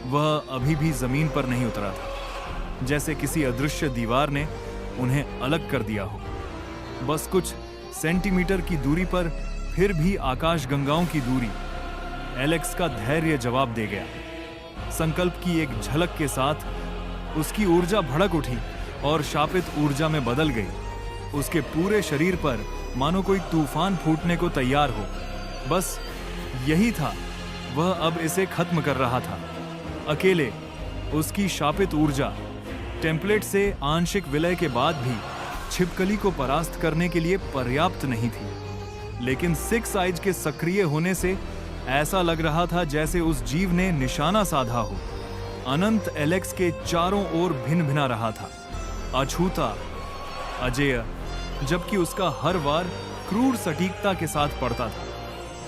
वह अभी भी जमीन पर नहीं उतरा था, जैसे किसी अदृश्य दीवार ने उन्हें अलग कर दिया हो। बस कुछ सेंटीमीटर की दूरी पर, फिर भी आकाशगंगाओं की दूरी। एलेक्स का धैर्य जवाब दे गया। संकल्प की एक झलक के साथ उसकी ऊर्जा भड़क उठी और शापित ऊर्जा में बदल गई। उसके पूरे शरीर पर मानो कोई तूफान फूटने को तैयार हो। बस यही था, वह अब इसे खत्म कर रहा था। अकेले उसकी शापित ऊर्जा टेम्पलेट से आंशिक विलय के बाद भी छिपकली को परास्त करने के लिए पर्याप्त नहीं थी। लेकिन सिक्स आइज के सक्रिय होने से ऐसा लग रहा था जैसे उस जीव ने निशाना साधा हो। अनंत एलेक्स के चारों ओर भिन भिना रहा था, अछूता, अजेय, जबकि उसका हर वार क्रूर सटीकता के साथ पड़ता था।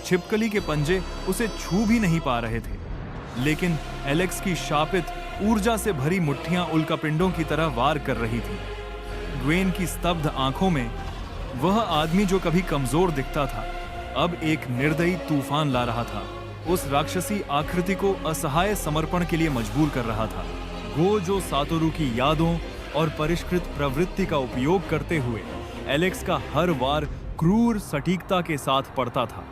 छिपकली के पंजे उसे छू भी नहीं पा रहे थे, लेकिन एलेक्स की शापित ऊर्जा से भरी मुट्ठियां उल्कापिंडों की तरह वार कर रही थी। ग्वेन की स्तब्ध आंखों में वह आदमी जो कभी कमजोर दिखता था, अब एक निर्दयी तूफान ला रहा था। उस राक्षसी आकृति को असहाय समर्पण के लिए मजबूर कर रहा था। गोजो सातोरु की यादों और परिष्कृत प्रवृत्ति का उपयोग करते हुए एलेक्स का हर वार क्रूर सटीकता के साथ पड़ता था।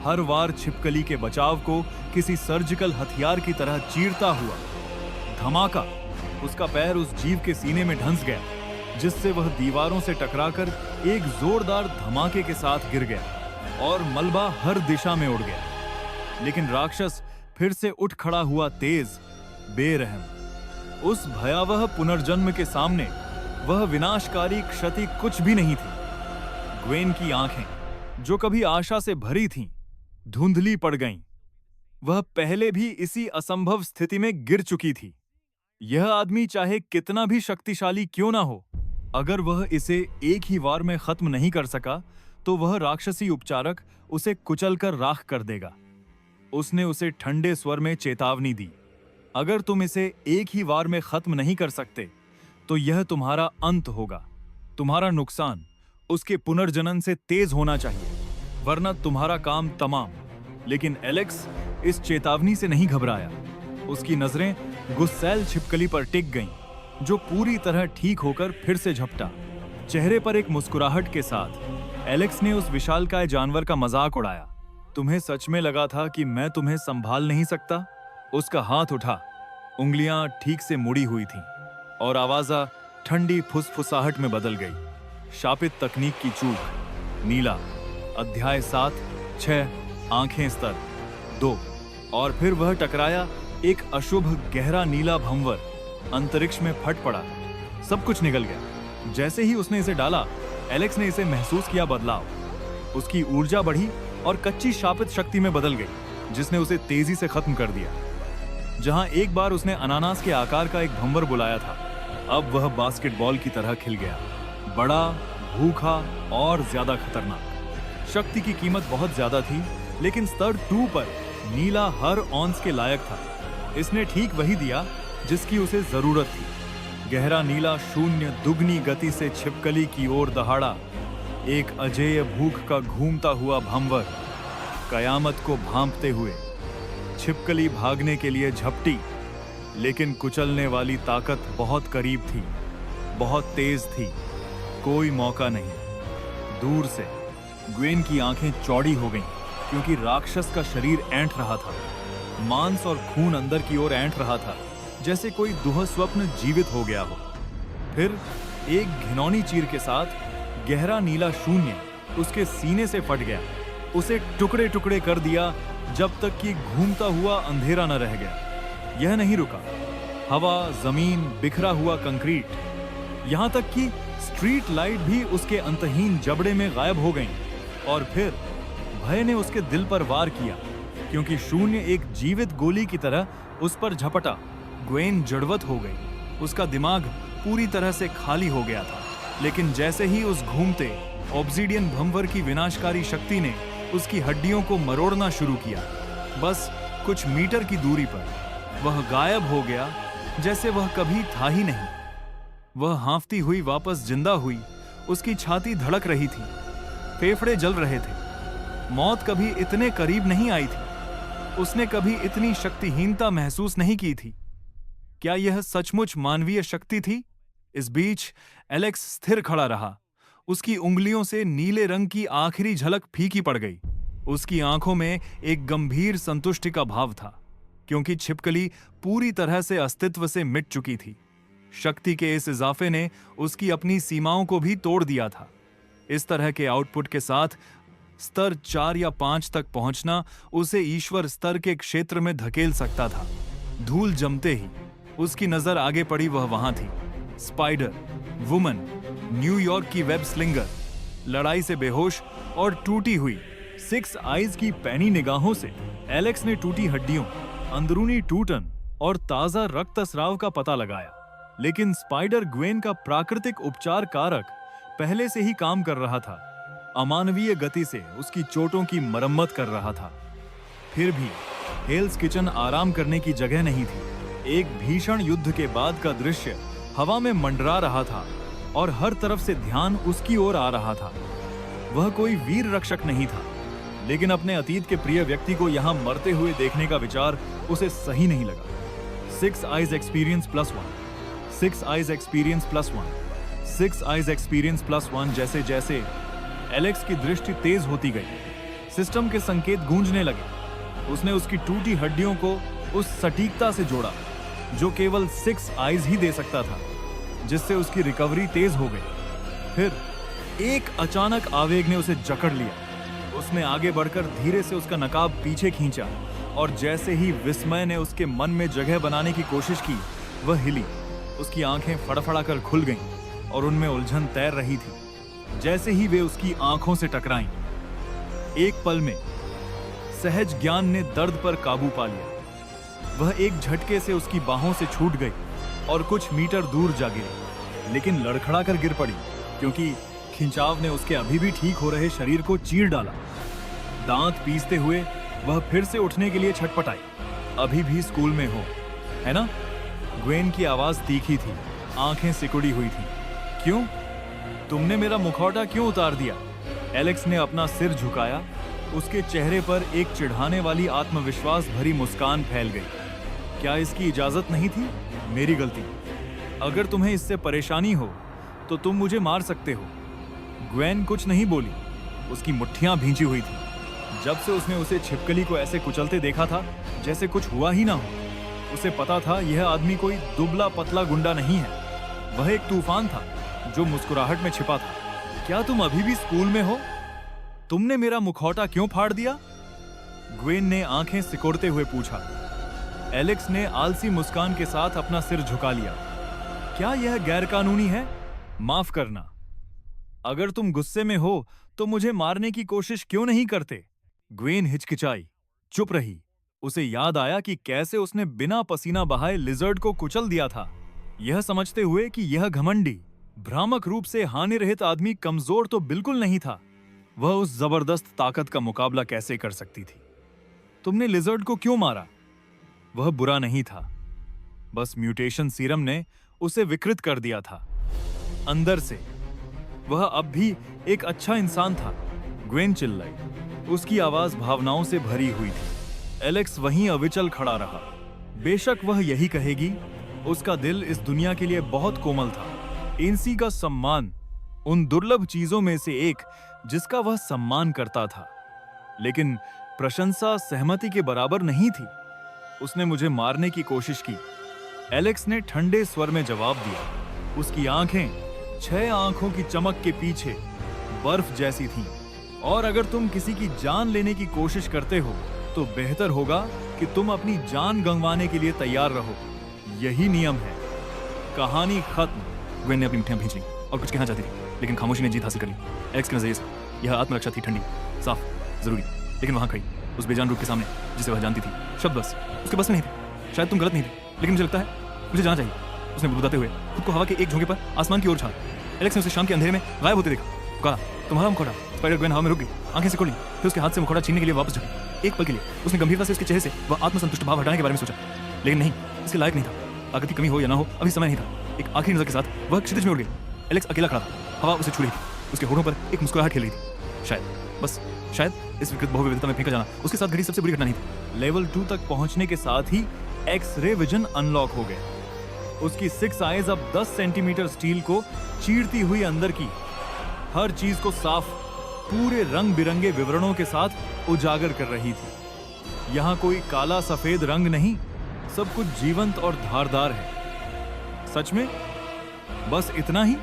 हर वार छिपकली के बचाव को किसी सर्जिकल हथियार की तरह चीरता हुआ। धमाका, उसका पैर उस जीव के सीने में ढंस गया, जिससे वह दीवारों से टकराकर एक जोरदार धमाके के साथ गिर गया और मलबा हर दिशा में उड़ गया। लेकिन राक्षस फिर से उठ खड़ा हुआ, तेज, बेरहम। उस भयावह पुनर्जन्म के सामने वह विनाशकारी क्षति कुछ भी नहीं थी। ग्वेन की आंखें, जो कभी आशा से भरी थीं, धुंधली पड़ गईं। वह पहले भी इसी असंभव स्थिति में गिर चुकी थी। यह आदमी चाहे कितना भी शक्तिशाली क्यों ना हो, अगर वह इसे एक ही वार में खत्म नहीं कर सका तो वह राक्षसी उपचारक उसे कुचलकर राख कर देगा। उसने उसे ठंडे स्वर में चेतावनी दी, अगर तुम इसे एक ही वार में खत्म नहीं कर सकते तो यह तुम्हारा अंत होगा। तुम्हारा नुकसान उसके पुनर्जनन से तेज होना चाहिए, वरना तुम्हारा काम तमाम। लेकिन एलेक्स इस चेतावनी से नहीं घबराया। उसकी नजरें गुस्सैल छिपकली पर टिक गईं, जो पूरी तरह ठीक होकर फिर से झपटा। चेहरे पर एक मुस्कुराहट के साथ एलेक्स ने उस विशालकाय जानवर का मजाक उड़ाया। तुम्हें सच में लगा था कि मैं तुम्हें संभाल नहीं सकता? उसका हाथ उठा, उंगलियां ठीक से मुड़ी हुई थीं और आवाज़ा ठंडी फुसफुसाहट में बदल गई। शापित तकनीक की चूक। नीला, अध्याय 7, 6, आंखें स्तर 2। और फिर वह टकराया, एक अशुभ गहरा नीला भंवर अंतरिक्ष में फट पड़ा। सब कुछ निकल गया। जैसे ही उसने इसे डाला, एलेक्स ने इसे महसूस किया बदलाव। उसकी ऊर्जा बढ़ी और कच्ची शापित शक्ति में बदल गई, जिसने उसे तेजी से खत्म कर दिया। जहां एक बार उसने अनानास के आकार का एक भंवर बुलाया था, अब वह बास्केटबॉल की तरह खिल गया, बड़ा, भूखा और ज्यादा खतरनाक। शक्ति की कीमत बहुत ज्यादा थी, लेकिन स्तर 2 पर नीला हर औंस के लायक था। इसने ठीक वही दिया जिसकी उसे जरूरत थी। गहरा नीला शून्य दुगनी गति से छिपकली की ओर दहाड़ा, एक अजेय भूख का घूमता हुआ भंवर, कयामत को भांपते हुए। छिपकली भागने के लिए झपटी, लेकिन कुचलने वाली ताकत बहुत करीब थी, बहुत तेज थी। कोई मौका नहीं। दूर से ग्वेन की आंखें चौड़ी हो गईं, क्योंकि राक्षस का शरीर ऐंठ रहा था। मांस और खून अंदर की ओर ऐंठ रहा था, जैसे कोई दुह स्वप्न जीवित हो गया हो। फिर एक घिनौनी चीर के साथ गहरा नीला शून्य उसके सीने से फट गया, उसे टुकड़े टुकड़े कर दिया, जब तक कि घूमता हुआ अंधेरा न रह गया। यह नहीं रुका। हवा, जमीन, बिखरा हुआ कंक्रीट, यहां तक कि स्ट्रीट लाइट भी उसके अंतहीन जबड़े में गायब हो गईं। और फिर भय ने उसके दिल पर वार किया, क्योंकि शून्य एक जीवित गोली की तरह उस पर झपटा। ग्वेन जड़वत हो गई। उसका दिमाग पूरी तरह से खाली हो गया था। लेकिन जैसे ही उस घूमते ऑब्सीडियन भंवर की विनाशकारी शक्ति ने उसकी हड्डियों को मरोड़ना शुरू किया, बस कुछ मीटर की दूरी पर वह गायब हो गया, जैसे वह कभी था ही नहीं। वह हाँफती हुई वापस जिंदा हुई। उसकी छाती धड़क रही थी, फेफड़े जल रहे थे। मौत कभी इतने करीब नहीं आई थी। उसने कभी इतनी शक्तिहीनता महसूस नहीं की थी। क्या यह सचमुच मानवीय शक्ति थी? इस बीच एलेक्स स्थिर खड़ा रहा। उसकी उंगलियों से नीले रंग की आखिरी झलक फीकी पड़ गई। उसकी आंखों में एक गंभीर संतुष्टि का भाव था, क्योंकि छिपकली पूरी तरह से अस्तित्व से मिट चुकी थी। शक्ति के इस इजाफे ने उसकी अपनी सीमाओं को भी तोड़ दिया था। इस तरह के आउटपुट के साथ स्तर 4 या 5 तक पहुंचना उसे ईश्वर स्तर के क्षेत्र में धकेल सकता था। धूल जमते ही उसकी नजर आगे पड़ी। वह वहां थी। स्पाइडर वुमन, न्यूयॉर्क की वेब स्लिंगर, लड़ाई से बेहोश और टूटी हुई 6 आइज की पैनी निगाहों से एलेक्स ने टूटी हड्डियों, अंदरूनी टूटन और ताजा रक्तस्राव का पता लगाया। लेकिन स्पाइडर ग्वेन का प्राकृतिक उपचार कारक पहले से ही काम कर रहा था। अमानवीय गति से उसकी चोटों की मरम्मत कर रहा था। फिर भी हेल्स किचन आराम करने की जगह नहीं थी। एक भीषण युद्ध के बाद का दृश्य हवा में मंडरा रहा था और हर तरफ से ध्यान उसकी ओर आ रहा था। वह कोई वीर रक्षक नहीं था, लेकिन अपने अतीत के प्रिय व्यक्ति को यहां मरते हुए देखने का विचार उसे सही नहीं लगा। 6 eyes experience +1, 6 eyes experience +1, 6 eyes experience +1। जैसे जैसे एलेक्स की दृष्टि तेज होती गई, सिस्टम के संकेत गूंजने लगे। उसने उसकी टूटी हड्डियों को उस सटीकता से जोड़ा जो केवल 6 आइज ही दे सकता था, जिससे उसकी रिकवरी तेज हो गई। फिर एक अचानक आवेग ने उसे जकड़ लिया। उसने आगे बढ़कर धीरे से उसका नकाब पीछे खींचा, और जैसे ही विस्मय ने उसके मन में जगह बनाने की कोशिश की, वह हिली। उसकी आंखें फड़फड़ाकर खुल गईं और उनमें उलझन तैर रही थी। जैसे ही वे उसकी आंखों से टकराईं, एक पल में सहज ज्ञान ने दर्द पर काबू पा लिया। वह एक झटके से उसकी बाहों से छूट गई और कुछ मीटर दूर जा गिरी, लेकिन लड़खड़ा कर गिर पड़ी, क्योंकि खिंचाव ने उसके अभी भी ठीक हो रहे शरीर को चीर डाला। दांत पीसते हुए वह फिर से उठने के लिए छटपटाई। अभी भी स्कूल में हो, है ना? ग्वेन की आवाज तीखी थी, आंखें सिकुड़ी हुई थी। क्यों? तुमने मेरा मुखौटा क्यों उतार दिया? एलेक्स ने अपना सिर झुकाया। उसके चेहरे पर एक चिढ़ाने वाली आत्मविश्वास भरी मुस्कान फैल गई। क्या इसकी इजाजत नहीं थी? मेरी गलती। अगर तुम्हें इससे परेशानी हो तो तुम मुझे मार सकते हो। ग्वेन कुछ नहीं बोली। उसकी मुट्ठियां भींची हुई थी। जब से उसने उसे छिपकली को ऐसे कुचलते देखा था, जैसे कुछ हुआ ही ना हो। उसे पता था यह आदमी कोई दुबला पतला गुंडा नहीं है। वह एक तूफान था जो मुस्कुराहट में छिपा था। क्या तुम अभी भी स्कूल में हो? तुमने मेरा मुखौटा क्यों फाड़ दिया? ग्वेन ने आंखें सिकोड़ते हुए पूछा। एलेक्स ने आलसी मुस्कान के साथ अपना सिर झुका लिया। क्या यह गैरकानूनी है? माफ करना। अगर तुम गुस्से में हो तो मुझे मारने की कोशिश क्यों नहीं करते? ग्वेन हिचकिचाई, चुप रही। उसे याद आया कि कैसे उसने बिना पसीना बहाए लिजर्ड को कुचल दिया था, यह समझते हुए कि यह घमंडी, भ्रामक रूप से हानिरहित आदमी कमजोर तो बिल्कुल नहीं था। वह उस जबरदस्त ताकत का मुकाबला कैसे कर सकती थी? तुमने लिजर्ड को क्यों मारा? वह बुरा नहीं था, बस म्यूटेशन सीरम ने उसे विकृत कर दिया था अंदर से। वह अब भी एक अच्छा इंसान था। ग्वेन चिल्लाई। उसकी आवाज भावनाओं से भरी हुई थी। एलेक्स वहीं अविचल खड़ा रहा। बेशक वह यही कहेगी। उसका दिल इस दुनिया के लिए बहुत कोमल था। एनसी का सम्मान उन दुर्लभ चीजों में से एक जिसका वह सम्मान करता था। लेकिन प्रशंसा सहमति के बराबर नहीं थी। उसने मुझे मारने की कोशिश की। एलेक्स ने ठंडे स्वर में जवाब दिया। उसकी आंखें 6 आंखों की चमक के पीछे बर्फ जैसी थीं। और अगर तुम किसी की जान लेने की कोशिश करते हो तो बेहतर होगा कि तुम अपनी जान गंवाने के लिए तैयार रहो। यही नियम है। कहानी खत्म। ग्वेन ने अपनी मिट्टियां भींच ली और कुछ कहना चाहती थी, लेकिन खामोशी ने जीत हासिल कर ली। एलेक्स के नजरिए से यह आत्मरक्षा थी, ठंडी, साफ, जरूरी, लेकिन वहां खड़ी उस बेजान रूप के सामने जिसे वह जानती थी। शब्द बस उसके बस में नहीं थे। शायद तुम गलत नहीं थे, लेकिन मुझे लगता है मुझे जाना चाहिए। उसने बुदबुदाते हुए खुद को हवा के एक झोंके पर आसमान की ओर छाड़ा। एलेक्स ने उसे शाम के अंधेरे में गायब होते देखा। कहा, तुम्हारा मुखौटा। स्पाइडर ग्वेन हवा में रुक गई, आंखें सिकुड़ ली, फिर उसके हाथ से मुखौटा छीनने के लिए वापस झुकी। एक पल के लिए उसने गंभीरता से उसके चेहरे से वह आत्मसंतुष्ट भाव हटाने के बारे में सोचा, लेकिन नहीं, इसके लायक नहीं था। ताकत की कमी हो या ना हो, अभी समय नहीं था। एक आखिरी नजर के साथ वह क्षितिज में उड़ गई। एलेक्स अकेला खड़ा था। हवा उसे छू रही थी। उसके होठों पर एक मुस्कुराहट खेल रही थी। शायद इस विकृत बहुविविधता में फेंका जाना उसके साथ घड़ी सबसे बुरी घटना नहीं थी। लेवल 2 तक पहुंचने के साथ ही एक्स-रे विजन अनलॉक हो गया। उसकी 6 आईज अब 10 सेंटीमीटर स्टील को चीरती हुई अंदर की हर चीज को साफ, पूरे रंग बिरंगे विवरणों के साथ उजागर कर रही थी। यहाँ कोई काला सफेद रंग नहीं, सब कुछ जीवंत और धारदार है। सच में बस इतना ही।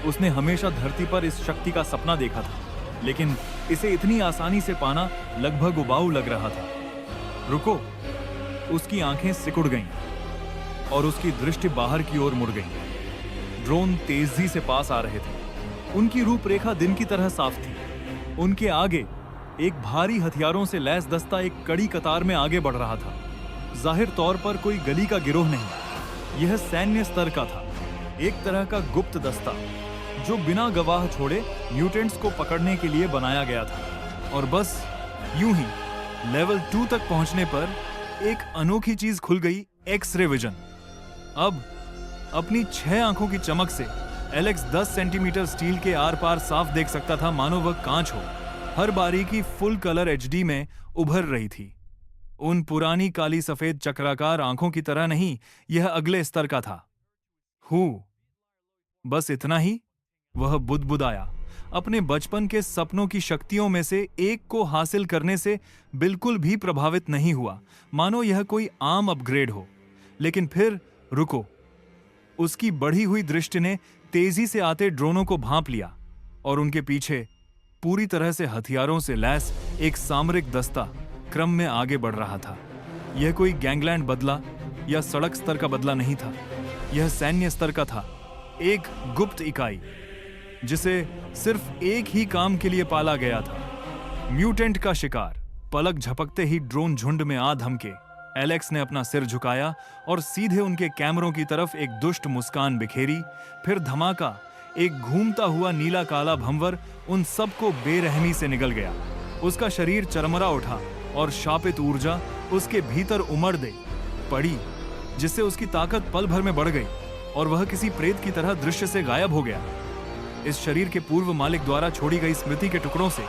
उसने हमेशा धरती पर इस शक्ति का सपना देखा था, लेकिन इसे इतनी आसानी से पाना लगभग उबाऊ लग रहा था। रुको। उसकी आंखें सिकुड़ गईं और उसकी दृष्टि बाहर की ओर मुड़ गई। ड्रोन तेजी से पास आ रहे थे। उनकी रूपरेखा दिन की तरह साफ थी। उनके आगे एक भारी हथियारों से लैस दस्ता एक कड़ी कतार में आगे बढ़ रहा था। जाहिर तौर पर कोई गली का गिरोह नहीं, यह सैन्य स्तर का था। एक तरह का गुप्त दस्ता जो बिना गवाह छोड़े म्यूटेंट्स को पकड़ने के लिए बनाया गया था। और बस यूं ही लेवल 2 तक पहुंचने पर एक अनोखी चीज खुल गई, एक्स-रे विजन। अब अपनी 6 आंखों की चमक से एलेक्स 10 सेंटीमीटर स्टील के आर पार साफ देख सकता था, मानो वह कांच हो। हर बारीकी फुल कलर एचडी में उभर रही थी। उन पुरानी काली सफेद चक्राकार आंखों की तरह नहीं, यह अगले स्तर का था। बस इतना ही। वह बुदबुदाया। अपने बचपन के सपनों की शक्तियों में से एक को हासिल करने से बिल्कुल भी प्रभावित नहीं हुआ, मानो यह कोई आम अपग्रेड हो। लेकिन फिर रुको। उसकी बढ़ी हुई दृष्टि ने तेजी से आते ड्रोनों को भांप लिया और उनके पीछे पूरी तरह से हथियारों से लैस एक सामरिक दस्ता क्रम में आगे बढ़ रहा था। यह कोई गैंगलैंड बदला या सड़क स्तर का बदला नहीं था, यह सैन्य स्तर का था। एक गुप्त इकाई जिसे सिर्फ एक ही काम के लिए पाला गया था, म्यूटेंट का शिकार। पलक झपकते ही ड्रोन झुंड में आ धमके। एलेक्स ने अपना सिर झुकाया और सीधे उनके कैमरों की तरफ एक दुष्ट मुस्कान बिखेरी। फिर धमाका, एक घूमता हुआ नीला काला भंवर उन सबको बेरहमी से निगल गया। उसका शरीर चरमरा उठा और शापित ऊर्जा उसके भीतर उमड़ दे पड़ी, जिससे उसकी ताकत पल भर में बढ़ गई और वह किसी प्रेत की तरह दृश्य से गायब हो गया। इस शरीर के पूर्व मालिक द्वारा छोड़ी गई स्मृति के टुकड़ों से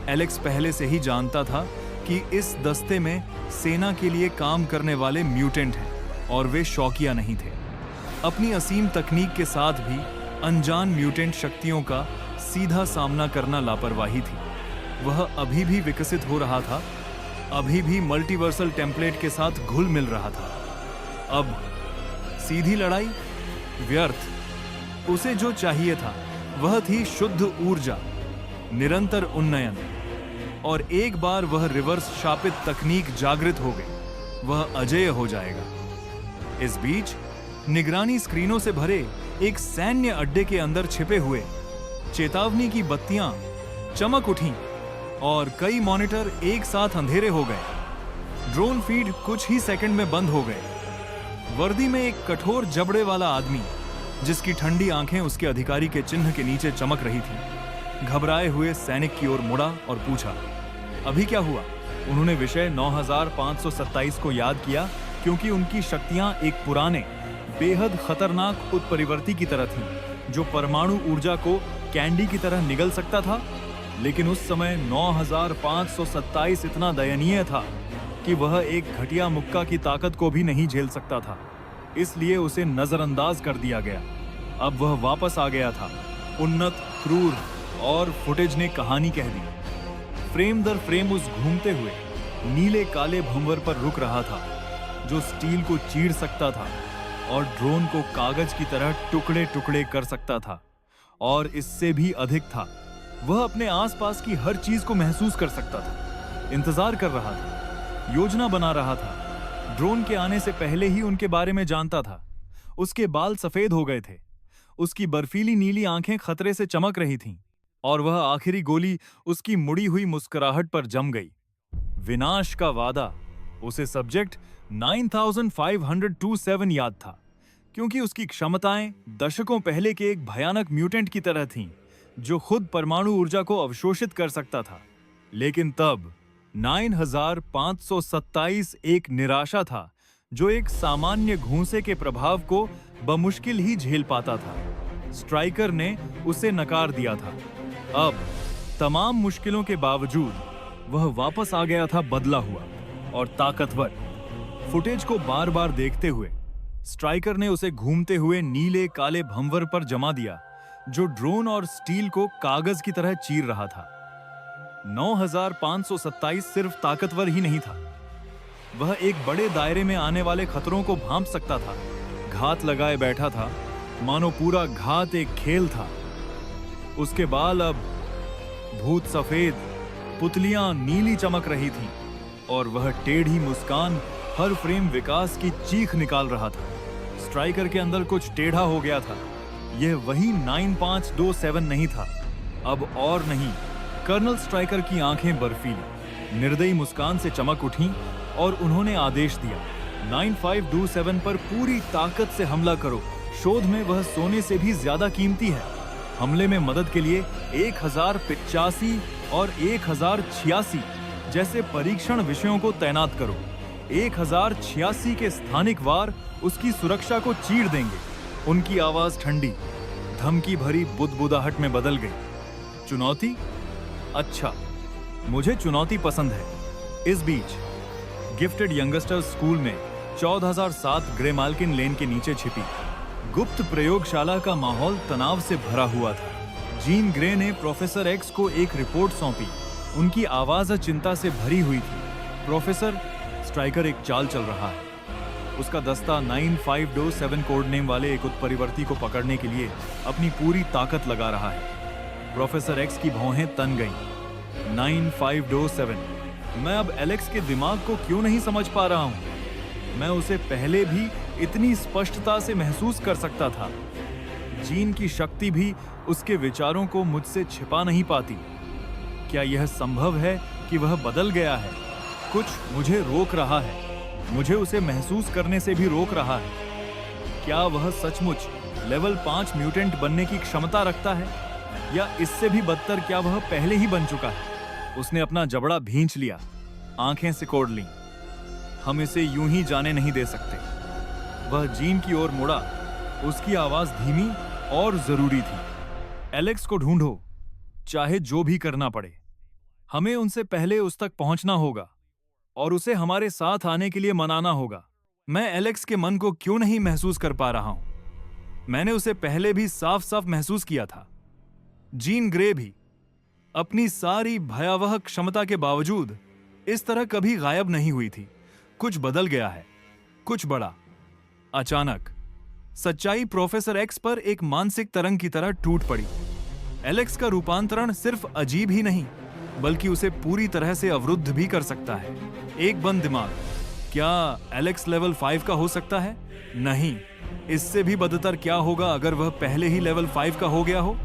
एलेक्स पहले से ही जानता था कि इस दस्ते में सेना के लिए काम करने वाले म्यूटेंट हैं और वे शौकिया नहीं थे। अपनी असीम तकनीक के साथ भी अनजान म्यूटेंट शक्तियों का सीधा सामना करना लापरवाही थी। वह अभी भी विकसित हो रहा था, अभी भी मल्टीवर्सल टेम्पलेट के साथ घुल मिल रहा था। अब सीधी लड़ाई व्यर्थ। उसे जो चाहिए था वह थी शुद्ध ऊर्जा, निरंतर उन्नयन। और एक बार वह रिवर्स शापित तकनीक जागृत हो गई, वह अजेय हो जाएगा। इस बीच निगरानी स्क्रीनों से भरे एक सैन्य अड्डे के अंदर छिपे हुए चेतावनी की बत्तियां चमक उठीं और कई मॉनिटर एक साथ अंधेरे हो गए। ड्रोन फीड कुछ ही सेकंड में बंद हो गए। वर्दी में एक कठोर जबड़े वाला आदमी, जिसकी ठंडी आंखें उसके अधिकारी के चिन्ह के नीचे चमक रही थी, घबराए हुए सैनिक की ओर मुड़ा और पूछा, अभी क्या हुआ? उन्होंने विषय 9527 को याद किया, क्योंकि उनकी शक्तियां एक पुराने बेहद खतरनाक उत्परिवर्ती की तरह थीं, जो परमाणु ऊर्जा को कैंडी की तरह निगल सकता था। लेकिन उस समय 9527 इतना दयनीय था कि वह एक घटिया मुक्का की ताकत को भी नहीं झेल सकता था, इसलिए उसे नजरअंदाज कर दिया गया। अब वह वापस आ गया था, उन्नत क्रूर और फुटेज ने कहानी कह दी। फ्रेम दर फ्रेम उस घूमते हुए नीले काले भंवर पर रुक रहा था जो स्टील को चीर सकता था और ड्रोन को कागज की तरह टुकड़े टुकड़े कर सकता था। और इससे भी अधिक था, वह अपने आसपास की हर चीज को महसूस कर सकता था, इंतजार कर रहा था, योजना बना रहा था। ड्रोन के आने से पहले ही उनके बारे में जानता था। उसके बाल सफेद हो गए थे, उसकी बर्फीली नीली आंखें खतरे से चमक रही थीं, और वह आखिरी गोली उसकी मुड़ी हुई मुस्कुराहट पर जम गई। विनाश का वादा। उसे सब्जेक्ट 9527 याद था, क्योंकि उसकी क्षमताएं दशकों पहले के एक भयानक म्यूटेंट की तरह थीं, जो खुद परमाणु ऊर्जा को अवशोषित कर सकता था। लेकिन तब 9527 एक निराशा था जो एक सामान्य घूंसे के प्रभाव को बमुश्किल ही झेल पाता था। स्ट्राइकर ने उसे नकार दिया था। अब तमाम मुश्किलों के बावजूद वह वापस आ गया था, बदला हुआ और ताकतवर। फुटेज को बार बार देखते हुए स्ट्राइकर ने उसे घूमते हुए नीले काले भंवर पर जमा दिया, जो ड्रोन और स्टील को कागज की तरह चीर रहा था। 9527 सिर्फ ताकतवर ही नहीं था, वह एक बड़े दायरे में आने वाले खतरों को भांप सकता था। घात लगाए बैठा था, मानो पूरा घात एक खेल था। उसके बाल अब भूत सफेद, पुतलियां नीली चमक रही थीं, और वह टेढ़ी मुस्कान हर फ्रेम विकास की चीख निकाल रहा था। स्ट्राइकर के अंदर कुछ टेढ़ा हो गया था। यह वही 9527 नहीं था, अब और नहीं। कर्नल स्ट्राइकर की आंखें बर्फीली, निर्दयी मुस्कान से चमक उठीं और उन्होंने आदेश दिया, 9527 पर पूरी ताकत से हमला करो। शोध में वह सोने से भी ज्यादा कीमती है। हमले में मदद के लिए 1085 और 1086 जैसे परीक्षण विषयों को तैनात करो। 1086 के स्थानिक वार उसकी सुरक्षा को चीर देंगे। उनकी आवाज ठंडी, धमकी भरी बुदबुदाहट में बदल गई। चुनौती? अच्छा, मुझे चुनौती पसंद है। इस बीच गिफ्टेड यंगस्टर्स स्कूल में 14007 ग्रे माल्किन लेन के नीचे छिपी गुप्त प्रयोगशाला का माहौल तनाव से भरा हुआ था। जीन ग्रे ने प्रोफेसर एक्स को एक रिपोर्ट सौंपी। उनकी आवाज चिंता से भरी हुई थी। प्रोफेसर, स्ट्राइकर एक चाल चल रहा है। उसका दस्ता 9527 कोड नेम वाले एक उत्परिवर्ती को पकड़ने के लिए अपनी पूरी ताकत लगा रहा है। प्रोफेसर एक्स की भौहें तन गईं। 9527। मैं अब एलेक्स के दिमाग को क्यों नहीं समझ पा रहा हूं? मैं उसे पहले भी इतनी स्पष्टता से महसूस कर सकता था। जीन की शक्ति भी उसके विचारों को मुझसे छिपा नहीं पाती। क्या यह संभव है कि वह बदल गया है? कुछ मुझे रोक रहा है, मुझे उसे महसूस करने से भी रोक रहा है। क्या वह सचमुच लेवल 5 म्यूटेंट बनने की क्षमता रखता है, या इससे भी बदतर क्या वह पहले ही बन चुका है? उसने अपना जबड़ा भींच लिया, आंखें सिकोड़ लीं। हम इसे यूं ही जाने नहीं दे सकते। वह जीन की ओर मुड़ा। उसकी आवाज धीमी और जरूरी थी। एलेक्स को ढूंढो, चाहे जो भी करना पड़े। हमें उनसे पहले उस तक पहुंचना होगा और उसे हमारे साथ आने के लिए मनाना होगा। मैं एलेक्स के मन को क्यों नहीं महसूस कर पा रहा हूं? मैंने उसे पहले भी साफ साफ महसूस किया था। जीन ग्रे भी अपनी सारी भयावह क्षमता के बावजूद इस तरह कभी गायब नहीं हुई थी। कुछ बदल गया है, कुछ बड़ा। अचानक सच्चाई प्रोफेसर एक्स पर एक मानसिक तरंग की तरह टूट पड़ी। एलेक्स का रूपांतरण सिर्फ अजीब ही नहीं, बल्कि उसे पूरी तरह से अवरुद्ध भी कर सकता है। एक बंद दिमाग। क्या एलेक्स लेवल 5 का हो सकता है? नहीं। इससे भी बदतर क्या होगा अगर वह पहले ही लेवल 5 का हो गया हो?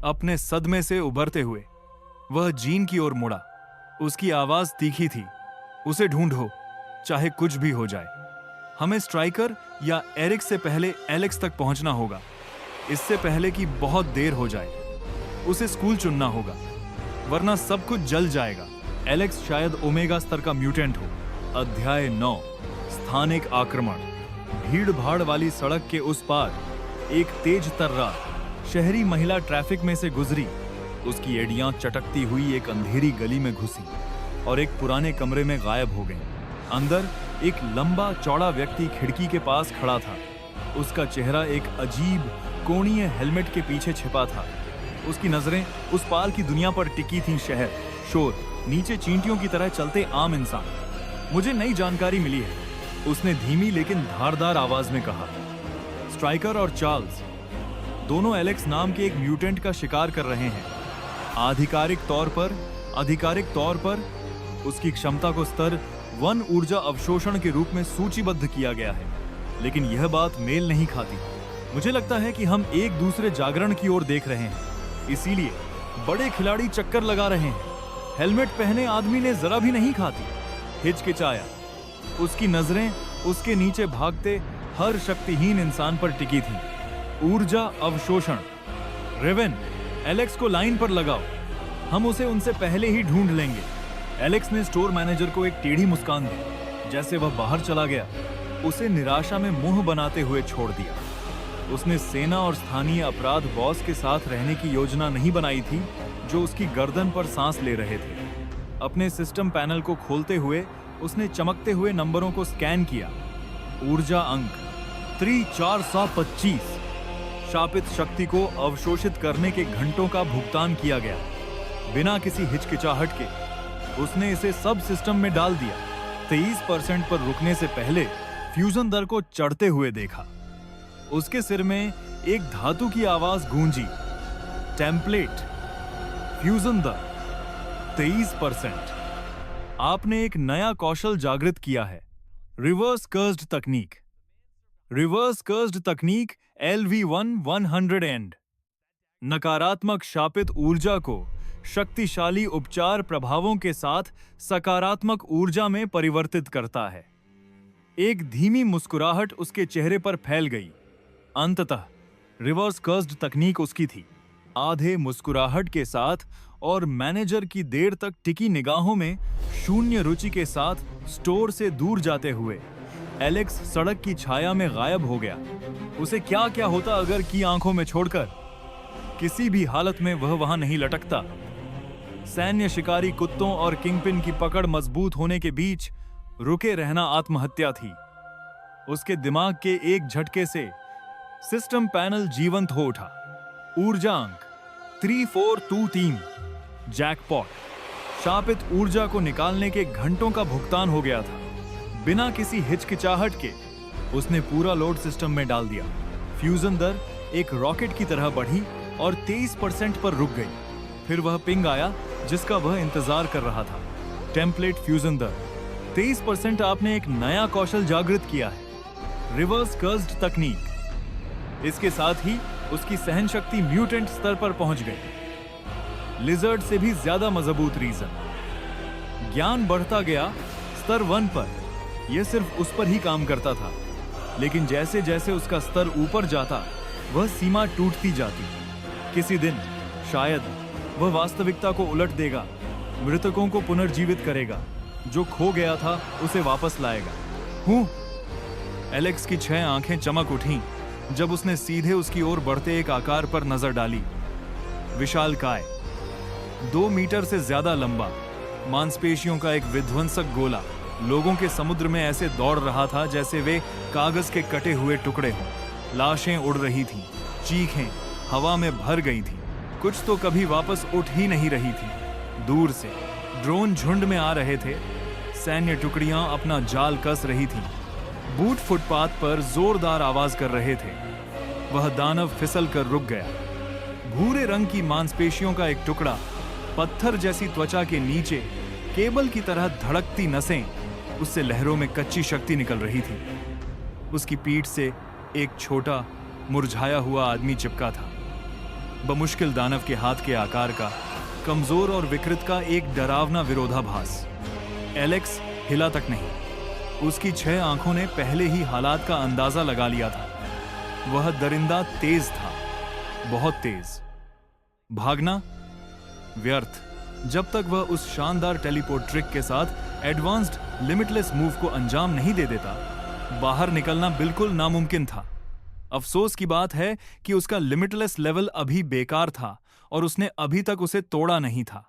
अपने सदमे से उभरते हुए वह जीन की ओर मुड़ा। उसकी आवाज तीखी थी, उसे ढूंढो, चाहे कुछ भी हो जाए। हमें स्ट्राइकर या एरिक से पहले एलेक्स तक पहुंचना होगा, इससे पहले कि बहुत देर हो जाए। उसे स्कूल चुनना होगा, वरना सब कुछ जल जाएगा। एलेक्स शायद ओमेगा स्तर का म्यूटेंट हो। अध्याय 9। स्थानिक आक्रमण। भीड़ भाड़ वाली सड़क के उस पार एक तेज तर्रार शहरी महिला ट्रैफिक में से गुजरी। उसकी एड़ियां चटकती हुई एक अंधेरी गली में घुसी और एक पुराने कमरे में गायब हो गई। अंदर एक लंबा चौड़ा व्यक्ति खिड़की के पास खड़ा था। उसका चेहरा एक अजीब कोणीय हेलमेट के पीछे छिपा था। उसकी नजरें उस पाल की दुनिया पर टिकी थीं। शहर, शोर, नीचे चींटियों की तरह चलते आम इंसान। मुझे नई जानकारी मिली है, उसने धीमी लेकिन धारदार आवाज में कहा। स्ट्राइकर और चार्ल्स दोनों एलेक्स नाम के एक म्यूटेंट का शिकार कर रहे हैं। आधिकारिक तौर पर उसकी क्षमता को स्तर 1 ऊर्जा अवशोषण के रूप में सूचीबद्ध किया गया है, लेकिन यह बात मेल नहीं खाती। मुझे लगता है कि हम एक दूसरे जागरण की ओर देख रहे हैं, इसीलिए बड़े खिलाड़ी चक्कर लगा रहे हैं। हेलमेट पहने आदमी ने जरा भी नहीं खाती, हिचकिचाया। उसकी नजरें उसके नीचे भागते हर शक्तिहीन इंसान पर टिकी थीं। ऊर्जा अवशोषण। रेवन, एलेक्स को लाइन पर लगाओ, हम उसे उनसे पहले ही ढूंढ लेंगे। एलेक्स ने स्टोर मैनेजर को एक टेढ़ी मुस्कान दी। जैसे वह बाहर चला गया, उसे निराशा में मुंह बनाते हुए छोड़ दिया। उसने सेना और स्थानीय अपराध बॉस के साथ रहने की योजना नहीं बनाई थी, जो उसकी गर्दन पर सांस ले रहे थे। अपने सिस्टम पैनल को खोलते हुए उसने चमकते हुए नंबरों को स्कैन किया। ऊर्जा अंक 3425। शापित शक्ति को अवशोषित करने के घंटों का भुगतान किया गया। बिना किसी हिचकिचाहट के उसने इसे सब सिस्टम में डाल दिया। 23% पर रुकने से पहले फ्यूजन दर को चढ़ते हुए देखा। उसके सिर में एक धातु की आवाज गूंजी। टेम्पलेट, फ्यूजन दर 23%। आपने एक नया कौशल जागृत किया है। रिवर्स कर्स्ड तकनीक। रिवर्स कर्स्ड तकनीक LV1 एंड नकारात्मक शापित ऊर्जा को शक्तिशाली उपचार प्रभावों के साथ सकारात्मक ऊर्जा में परिवर्तित करता है। एक धीमी मुस्कुराहट उसके चेहरे पर फैल गई। अंततः रिवर्स कर्स्ड तकनीक उसकी थी। आधे मुस्कुराहट के साथ और मैनेजर की देर तक टिकी निगाहों में शून्य रुचि के साथ स्टोर से दूर जाते हुए एलेक्स सड़क की छाया में गायब हो गया। उसे क्या क्या होता अगर की आंखों में छोड़कर किसी भी हालत में वह वहां नहीं लटकता। सैन्य शिकारी कुत्तों और किंगपिन की पकड़ मजबूत होने के बीच रुके रहना आत्महत्या थी। उसके दिमाग के एक झटके से सिस्टम पैनल जीवंत हो उठा। ऊर्जा अंक 3423। जैकपॉट। शापित ऊर्जा को निकालने के घंटों का भुगतान हो गया था। बिना किसी हिचकिचाहट के उसने पूरा लोड सिस्टम में डाल दिया। फ्यूजन दर एक रॉकेट की तरह बढ़ी और 23% पर रुक गई। फिर वह पिंग आया जिसका वह इंतजार कर रहा था। टेम्पलेट फ्यूजन दर 23%। आपने एक नया कौशल जागृत किया है, रिवर्स कर्स्ड तकनीक। इसके साथ ही उसकी सहन शक्ति म्यूटेंट स्तर पर पहुंच गई। लिजर्ड से भी ज्यादा मजबूत रीजन। ज्ञान बढ़ता गया स्तर 1 पर। यह सिर्फ उस पर ही काम करता था, लेकिन जैसे जैसे उसका स्तर ऊपर जाता वह सीमा टूटती जाती। किसी दिन शायद वह वास्तविकता को उलट देगा, मृतकों को पुनर्जीवित करेगा, जो खो गया था उसे वापस लाएगा। हूं। एलेक्स की 6 आंखें चमक उठीं जब उसने सीधे उसकी ओर बढ़ते एक आकार पर नजर डाली। विशालकाय, 2 मीटर से ज्यादा लंबा, मांसपेशियों का एक विध्वंसक गोला लोगों के समुद्र में ऐसे दौड़ रहा था जैसे वे कागज के कटे हुए टुकड़े हों। लाशें उड़ रही थीं, चीखें हवा में भर गई थीं। कुछ तो कभी वापस उठ ही नहीं रही थी। दूर से ड्रोन झुंड में आ रहे थे। सैन्य टुकड़ियां अपना जाल कस रही थीं। बूट फुटपाथ पर जोरदार आवाज कर रहे थे। वह दानव फिसल कर रुक गया। भूरे रंग की मांसपेशियों का एक टुकड़ा, पत्थर जैसी त्वचा के नीचे केबल की तरह धड़कती नसें, उससे लहरों में कच्ची शक्ति निकल रही थी। उसकी पीठ से एक छोटा मुरझाया हुआ आदमी चिपका था, बमुश्किल दानव के हाथ के आकार का, कमजोर और विकृत का एक डरावना विरोधाभास। एलेक्स हिला तक नहीं। उसकी 6 आंखों ने पहले ही हालात का अंदाजा लगा लिया था। वह दरिंदा तेज था, बहुत तेज। भागना व्यर्थ। जब तक वह उस शानदार टेलीपोर्ट ट्रिक के साथ एडवांस्ड लिमिटलेस मूव को अंजाम नहीं दे देता, बाहर निकलना बिल्कुल नामुमकिन था। अफसोस की बात है कि उसका लिमिटलेस लेवल अभी बेकार था और उसने अभी तक उसे तोड़ा नहीं था।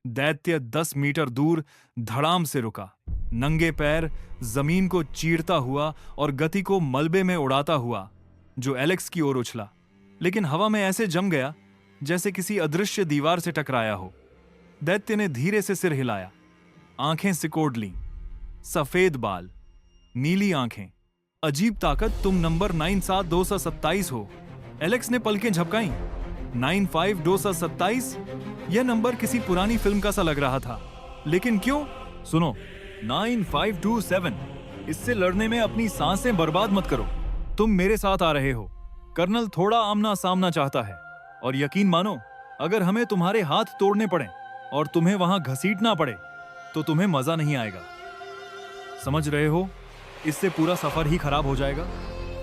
दैत्य 10 मीटर दूर धड़ाम से रुका, नंगे पैर जमीन को चीरता हुआ और गति को मलबे में उड़ाता हुआ, जो एलेक्स की ओर उछला, लेकिन हवा में ऐसे जम गया जैसे किसी अदृश्य दीवार से टकराया हो। दैत्य ने धीरे से सिर हिलाया, आंखें सिकोड़ लीं। सफेद बाल, नीली आंखें, अजीब ताकत। तुम नंबर 97227 हो। एलेक्स ने पलकें झपकाईं। 95227? यह नंबर किसी पुरानी फिल्म का सा लग रहा था, लेकिन क्यों? सुनो, 9527, इससे लड़ने में अपनी सांसें बर्बाद मत करो। तुम मेरे साथ आ रहे हो। कर्नल थोड़ा आमना सामना चाहता है, और यकीन मानो, अगर हमें तुम्हारे हाथ तोड़ने पड़े और तुम्हें वहां घसीटना पड़े तो तुम्हें मजा नहीं आएगा। समझ रहे हो? इससे पूरा सफर ही खराब हो जाएगा।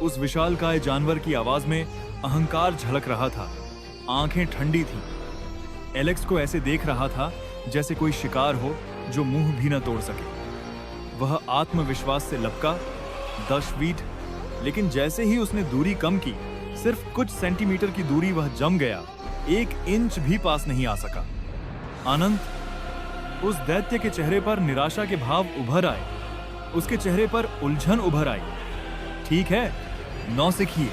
उस विशालकाय जानवर की आवाज में अहंकार झलक रहा था। आंखें ठंडी थीं। एलेक्स को ऐसे देख रहा था जैसे कोई शिकार हो जो मुंह भी न तोड़ सके। वह आत्मविश्वास से लपका, 10 फीट, लेकिन जैसे ही उसने दूरी कम की, सिर्फ कुछ सेंटीमीटर की दूरी वह जम गया। 1 इंच भी पास नहीं आ सका। अनंत, उस दैत्य के चेहरे पर निराशा के भाव उभर आए। उसके चेहरे पर उलझन उभर आई। ठीक है, नौसिखिए।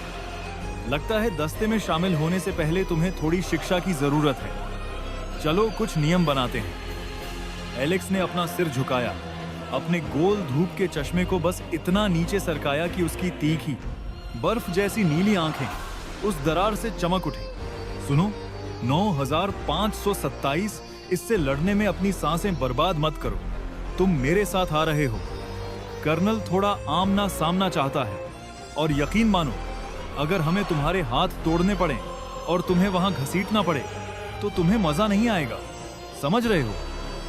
लगता है दस्ते में शामिल होने से पहले तुम्हें थोड़ी शिक्षा की जरूरत है। चलो कुछ नियम बनाते हैं। एलेक्स ने अपना सिर झुकाया, अपने गोल धूप के चश्मे को बस इतना नीचे सरकाया कि उसकी तीखी, बर्फ जैसी नीली आंखें उस दरार से चमक उठी। सुनो, 9527, इससे लड़ने में अपनी सांसें बर्बाद मत करो। तुम मेरे साथ आ रहे हो। कर्नल थोड़ा आमना सामना चाहता है, और यकीन मानो, अगर हमें तुम्हारे हाथ तोड़ने पड़े और तुम्हें वहां घसीटना पड़े तो तुम्हें मजा नहीं आएगा। समझ रहे हो?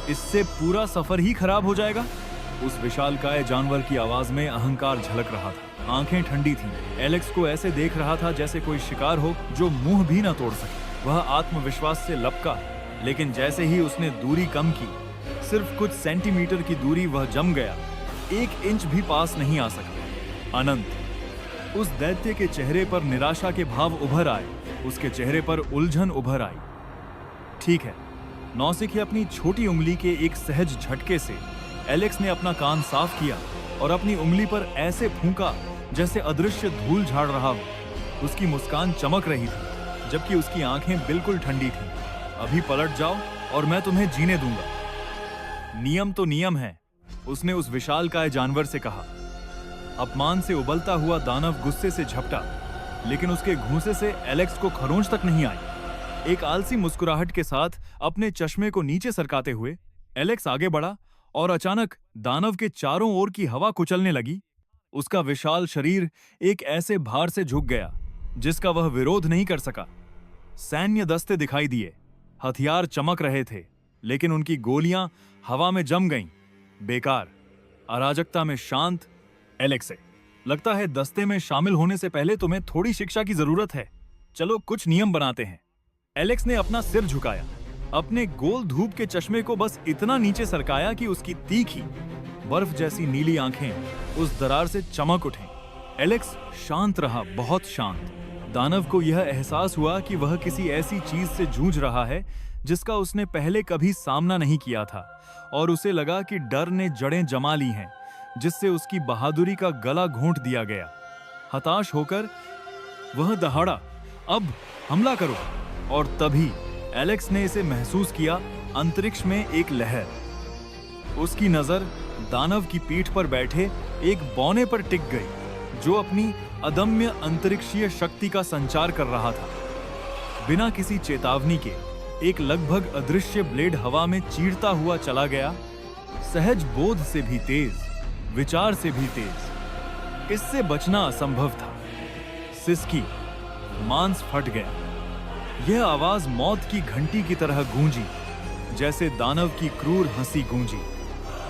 इससे पूरा सफर ही खराब हो जाएगा। उस विशालकाय जानवर की आवाज में अहंकार झलक रहा था। आंखें ठंडी थीं। एलेक्स को ऐसे देख रहा था जैसे कोई शिकार हो जो मुंह भी ना तोड़ सके। वह आत्मविश्वास से लपका, लेकिन जैसे ही उसने दूरी कम की, सिर्फ कुछ सेंटीमीटर की दूरी वह जम गया। 1 इंच भी पास नहीं आ सका। अनंत, उस दैत्य के चेहरे पर निराशा के भाव उभर आए। उसके चेहरे पर उलझन उभर आई। ठीक है, नौसिखिए अपनी छोटी उंगली के एक सहज झटके से एलेक्स ने अपना कान साफ किया और अपनी उंगली पर ऐसे फूंका जैसे अदृश्य धूल झाड़ रहा हो। उसकी मुस्कान चमक रही थी, जबकि उसकी आंखें बिल्कुल ठंडी थीं। अभी पलट जाओ और मैं तुम्हें जीने दूंगा। नियम तो नियम है, उसने उस विशालकाय जानवर से कहा। अपमान से उबलता हुआ दानव गुस्से से झपटा, लेकिन उसके घूंसे से एलेक्स को खरोंच तक नहीं आई। एक आलसी मुस्कुराहट के साथ अपने चश्मे को नीचे सरकाते हुए एलेक्स आगे बढ़ा, और अचानक दानव के चारों ओर की हवा कुचलने लगी। उसका विशाल शरीर एक ऐसे भार से झुक गया जिसका वह विरोध नहीं कर सका। सैन्य दस्ते दिखाई दिए, हथियार चमक रहे थे, लेकिन उनकी गोलियां हवा में जम गईं। बेकार। अराजकता में शांत एलेक्स से, लगता है दस्ते में शामिल होने से पहले तुम्हें थोड़ी शिक्षा की जरूरत है। चलो कुछ नियम बनाते हैं। एलेक्स ने अपना सिर झुकाया, अपने गोल धूप के चश्मे को बस इतना नीचे सरकाया कि उसकी तीखी, बर्फ जैसी नीली आंखें उस दरार से चमक उठें। एलेक्स शांत रहा, बहुत शांत। दानव को यह एहसास हुआ कि वह किसी ऐसी चीज से जूझ रहा है जिसका उसने पहले कभी सामना नहीं किया था, और उसे लगा कि डर ने जड़ें जमा ली हैं, जिससे उसकी बहादुरी का गला घोंट दिया गया। हताश होकर वह दहाड़ा, अब हमला करो। और तभी एलेक्स ने इसे महसूस किया, अंतरिक्ष में एक लहर। उसकी नजर दानव की पीठ पर बैठे एक बौने पर टिक गई, जो अपनी अदम्य अंतरिक्षीय शक्ति का संचार कर रहा था। बिना किसी चेतावनी के एक लगभग अदृश्य ब्लेड हवा में चीरता हुआ चला गया, सहज बोध से भी तेज, विचार से भी तेज। इससे बचना असंभव था। सिसकी, मांस फट गया। यह आवाज मौत की घंटी की तरह गूंजी, जैसे दानव की क्रूर हंसी गूंजी।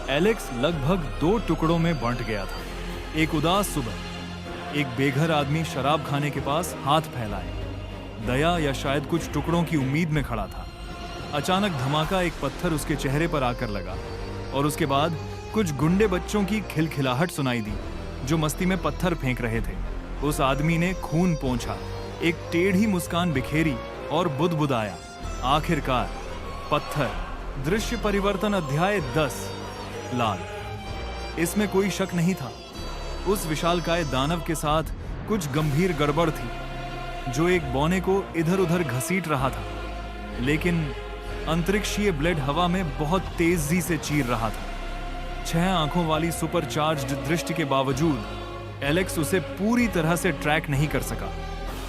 एलेक्स लगभग 2 टुकड़ों में बंट गया था। एक उदास सुबह एक बेघर आदमी शराब खाने के पास हाथ फैलाए, दया या शायद कुछ टुकड़ों की उम्मीद में खड़ा था। अचानक धमाका एक पत्थर उसके चेहरे पर आकर लगा, और उसके बाद कुछ गुंडे बच्चों की खिलखिलाहट सुनाई दी जो मस्ती में पत्थर फेंक रहे थे। उस आदमी ने खून पोंछा, एक टेढ़ी मुस्कान बिखेरी और बुदबुदाया। आखिरकार पत्थर। दृश्य परिवर्तन अध्याय 10। लाल। इसमें कोई शक नहीं था, उस विशालकाय दानव के साथ कुछ गंभीर गड़बड़ थी, जो एक बौने को इधर उधर घसीट रहा था। लेकिन अंतरिक्षीय ब्लेड हवा में बहुत तेजी से चीर रहा था। 6 आंखों वाली सुपरचार्ज्ड दृष्टि के बावजूद एलेक्स उसे पूरी तरह से ट्रैक नहीं कर सका।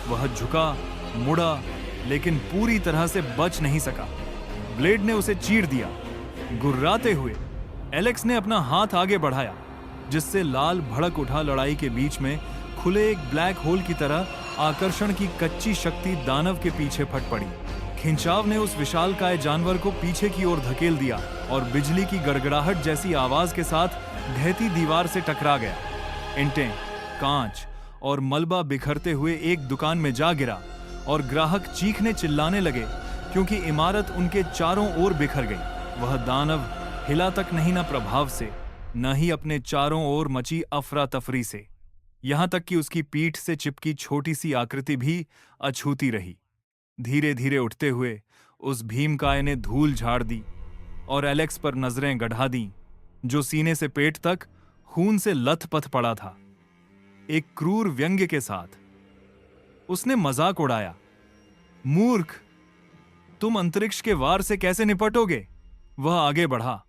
वह झुका, मुड़ा, लेकिन पूरी तरह से बच नहीं सका। ब्लेड ने उसे चीर दिया। गुर्राते हुए एलेक्स ने अपना हाथ आगे बढ़ाया, जिससे लाल भड़क उठा लड़ाई के बीच में खुले एक ब्लैक होल की तरह आकर्षण की कच्ची शक्ति दानव के पीछे फट पड़ी। खिंचाव ने उस विशालकाय जानवर को पीछे की ओर धकेल दिया और बिजली की गड़गड़ाहट जैसी आवाज के साथ ढहती दीवार से टकरा गया। ईंटें, कांच और मलबा बिखरते हुए एक दुकान में जा गिरा और ग्राहक चीखने चिल्लाने लगे क्योंकि इमारत उनके चारों ओर बिखर गई। वह दानव हिला तक नहीं, न प्रभाव से, न ही अपने चारों ओर मची अफरा तफरी से। यहां तक कि उसकी पीठ से चिपकी छोटी सी आकृति भी अछूती रही। धीरे धीरे उठते हुए उस भीमकाय ने धूल झाड़ दी और एलेक्स पर नजरें गढ़ा दी, जो सीने से पेट तक खून से लथपथ पड़ा था। एक क्रूर व्यंग्य के साथ उसने मजाक उड़ाया, मूर्ख, तुम अंतरिक्ष के वार से कैसे निपटोगे? वह आगे बढ़ा।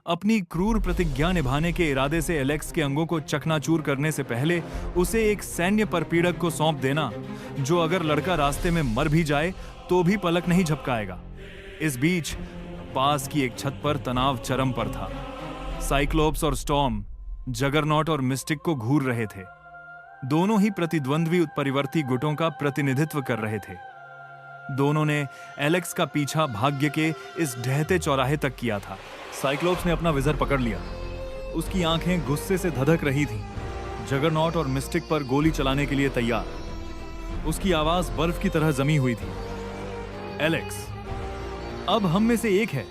अपनी क्रूर प्रतिज्ञा निभाने के इरादे से एलेक्स के अंगों को चकनाचूर करने से पहले उसे एक सैन्य परपीड़क को सौंप देना, जो अगर लड़का रास्ते में मर भी जाए तो भी पलक नहीं झपकाएगा। इस बीच पास की एक छत पर तनाव चरम पर था। साइक्लोप्स और स्टॉर्म जगरनॉट और मिस्टिक को घूर रहे थे। दोनों ही प्रतिद्वंद्वी उत्परिवर्ती गुटों का प्रतिनिधित्व कर रहे थे। दोनों ने एलेक्स का पीछा भाग्य के इस ढहते चौराहे तक किया था। साइक्लोप्स ने अपना विजर पकड़ लिया। उसकी आंखें गुस्से से धधक रही थीं। जगरनॉट और मिस्टिक पर गोली चलाने के लिए तैयार। उसकी आवाज बर्फ की तरह जमी हुई थी। एलेक्स, अब हम में से एक है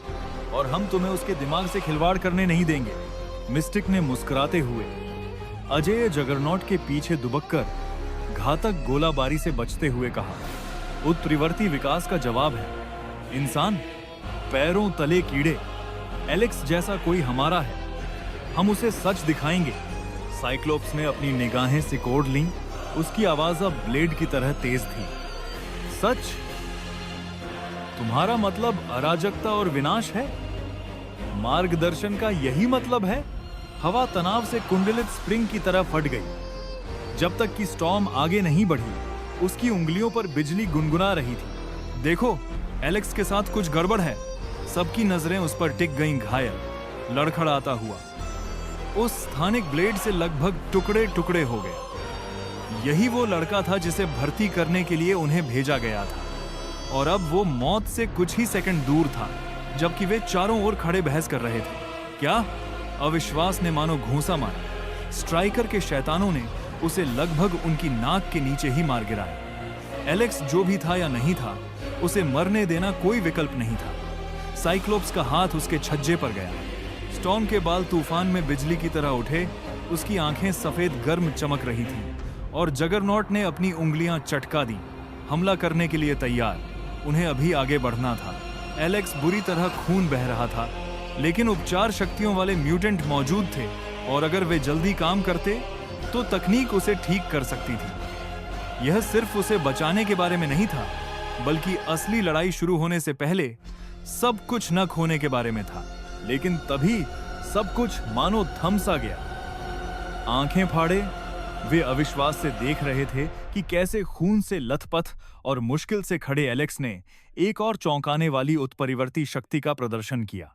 और हम तुम्हें उसके दिमाग से खिलवाड़ करने नहीं देंगे। मिस्टिक ने मुस्कुराते हुए अजेय जगरनॉट के पीछे दुबककर घातक गोलाबारी से बचते हुए कहा, उत्परिवर्ती विकास का जवाब है इंसान, पैरों तले कीड़े। एलेक्स जैसा कोई हमारा है, हम उसे सच दिखाएंगे। साइक्लोप्स ने अपनी निगाहें सिकोड़ लीं। उसकी आवाज अब ब्लेड की तरह तेज थी। सच? तुम्हारा मतलब अराजकता और विनाश है? मार्गदर्शन का यही मतलब है? हवा तनाव से कुंडलित स्प्रिंग की तरह फट गई। जब तक कि स्टॉर्म आगे नहीं बढ़ी, उसकी उंगलियों पर बिजली गुनगुना रही थी। देखो, एलेक्स के साथ कुछ गड़बड़ है। सबकी नजरें उस पर टिक गईं, घायल, लड़खड़ाता हुआ। उस स्थानिक ब्लेड से लगभग टुकड़े टुकड़े हो गया। यही वो लड़का था जिसे भर्ती करने के लिए उन्हें भेजा गया था, और अब वो मौत से कुछ ही सेकंड दूर था, जबकि वे चारों ओर खड़े बहस कर रहे थे। क्या? अविश्वास ने मानो घूंसा मारा। स्ट्राइकर के शैतानों ने उसे लगभग उनकी नाक के नीचे ही मार गिराया। एलेक्स जो भी था या नहीं था, उसे मरने देना कोई विकल्प नहीं था। साइक्लोप्स का हाथ उसके छज्जे पर गया। स्टॉर्म के बाल तूफान में बिजली की तरह उठे। उसकी आंखें सफेद गर्म चमक रही थीं, और जगरनॉट ने अपनी उंगलियां चटका दी, हमला करने के लिए तैयार। उन्हें अभी आगे बढ़ना था। एलेक्स बुरी तरह खून बह रहा था, लेकिन उपचार शक्तियों वाले म्यूटेंट मौजूद थे, और अगर वे जल्दी काम करते तो तकनीक उसे ठीक कर सकती थी। यह सिर्फ उसे बचाने के बारे में नहीं था, बल्कि असली लड़ाई शुरू होने से पहले सब कुछ न खोने के बारे में था। लेकिन तभी सब कुछ मानो थम सा गया। आंखें फाड़े वे अविश्वास से देख रहे थे कि कैसे खून से लथपथ और मुश्किल से खड़े एलेक्स ने एक और चौंकाने वाली उत्परिवर्ती शक्ति का प्रदर्शन किया।